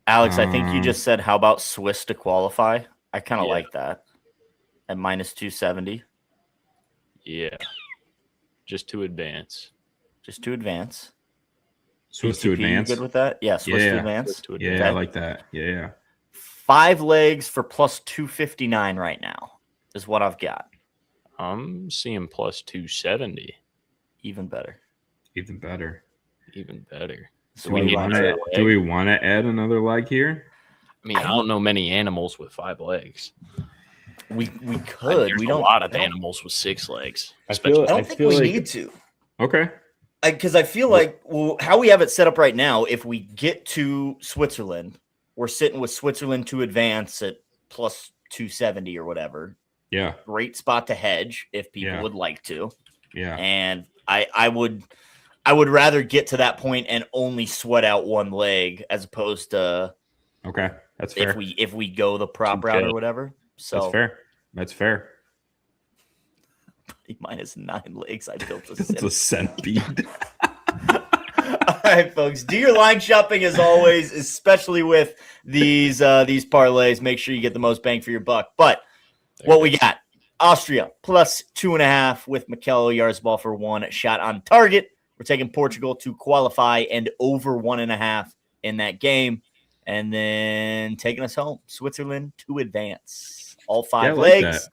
Alex, I think you just said, how about Swiss to qualify? I kind of like that. At minus 270. Yeah. Just to advance. Just to advance. Swiss BTP, to advance. You good with that? Yeah, Swiss to advance. Yeah, I like that. Yeah. 5 legs for plus 259 right now is what I've got. I'm seeing plus 270. Even better. Even better. Do we want to add another leg here? I mean, I don't know many animals with 5 legs. We could. There's we don't a lot of animals with 6 legs. I don't think we need to. Okay. Because I feel like how we have it set up right now, if we get to Switzerland, we're sitting with Switzerland to advance at plus 270 or whatever. Yeah. Great spot to hedge if people would like to. Yeah. And I would rather get to that point and only sweat out one leg as opposed to okay. That's fair. If we go the prop route or whatever. So That's fair. Minus 9 legs. I built a It's a centipede. All right, folks. Do your line shopping as always, especially with these parlays. Make sure you get the most bang for your buck. But what we got: Austria plus 2.5 with Mikel Oyarzabal for 1 shot on target. We're taking Portugal to qualify and over 1.5 in that game, and then taking us home, Switzerland to advance. All 5 legs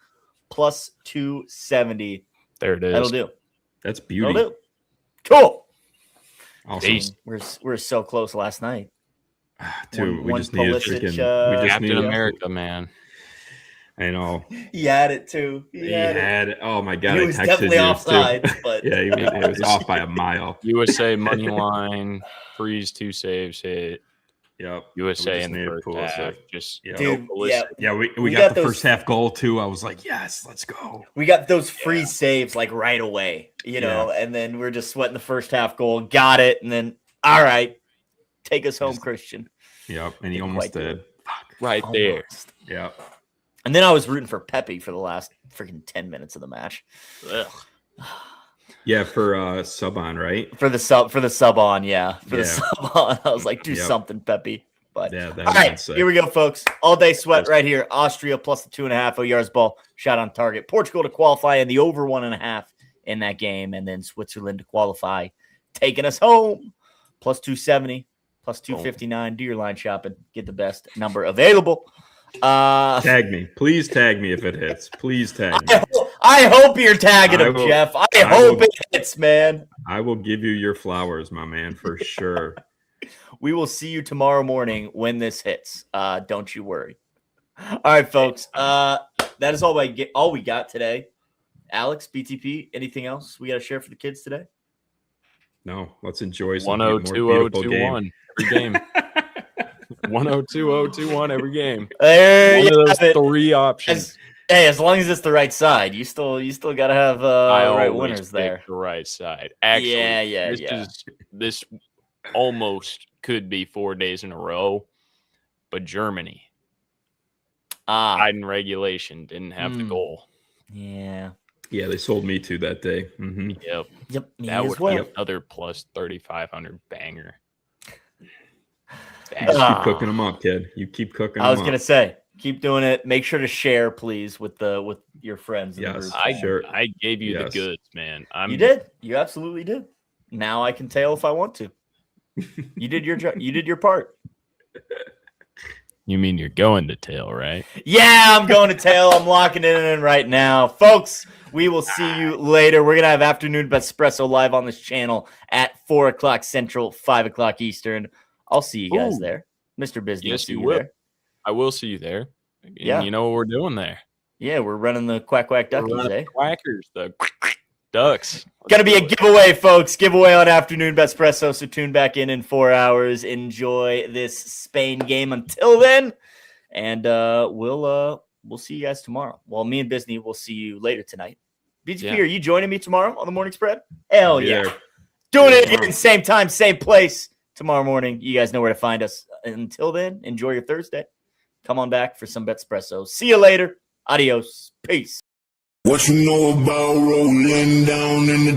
plus 270. There it is. That'll do. That's beauty. That'll do. Cool. Awesome. We're so close last night. Dude, we just need Captain America, man. I know. He had it too. He had it. Oh my god! He was definitely offside, but yeah, he was off by a mile. USA money line, freeze 2 saves hit. Yep. USA in the first half. Just dude, we got the first half goal too. I was like, yes, let's go. We got those free saves like right away, you know, and then we're just sweating the first half goal. Got it, and then all right, take us home, Christian. Yep, and he almost did. Right there. Yep. And then I was rooting for Pepe for the last freaking 10 minutes of the match. Ugh. Yeah, for sub on, right? For the sub on, the sub on. I was like, do something, Pepe. But all right, here we go, folks. All day sweat right here. Austria plus the 2.5. Oyarzabal shot on target. Portugal to qualify and the over 1.5 in that game, and then Switzerland to qualify, taking us home. Plus 270, plus 259. Do your line shopping. Get the best number available. Tag me. Please tag me if it hits. Please tag me. I hope you're tagging him, Jeff. I hope it hits, man. I will give you your flowers, my man, for sure. We will see you tomorrow morning when this hits. Don't you worry. All right, folks. That is all we got today. Alex, BTP, anything else we got to share for the kids today? No, let's enjoy some 102021 every game. 102021 every game. There One of those 3 options. As long as it's the right side, you still gotta have right winners there. The right side. Actually, this almost could be 4 days in a row, but Germany, Biden regulation didn't have the goal. Yeah, they sold me to that day. Mm-hmm. Yep. That would be another plus 3,500 banger. Keep cooking them up, kid. You keep cooking them up. I was gonna say, keep doing it. Make sure to share, please, with your friends. Yes, I gave you the goods, man. You did. You absolutely did. Now I can tail if I want to. You did your job. You did your part. You mean you're going to tail, right? Yeah, I'm going to tail. I'm locking it in right now, folks. We will see you later. We're gonna have Afternoon Espresso live on this channel at 4:00 Central, 5:00 Eastern. I'll see you guys Ooh. there. Mr. Bisney will Yes, see you you will. there. I will see you there. And Yeah. you know what we're doing there? Yeah, we're running the quack quack We're duckies, running eh? the quackers, the ducks. Gonna be a giveaway, folks. Giveaway on Afternoon Betspresso. So tune back in 4 hours. Enjoy this Spain game. Until then, and we'll see you guys tomorrow. Well, me and Bisney will see you later tonight. BGP, Yeah. are you joining me tomorrow on the morning spread? Hell Be yeah! there. Doing it tomorrow. again, same time, same place tomorrow morning. You guys know where to find us. Until then, enjoy your Thursday. Come on back for some Betspresso. See you later. Adios. Peace. What you know about rolling down in the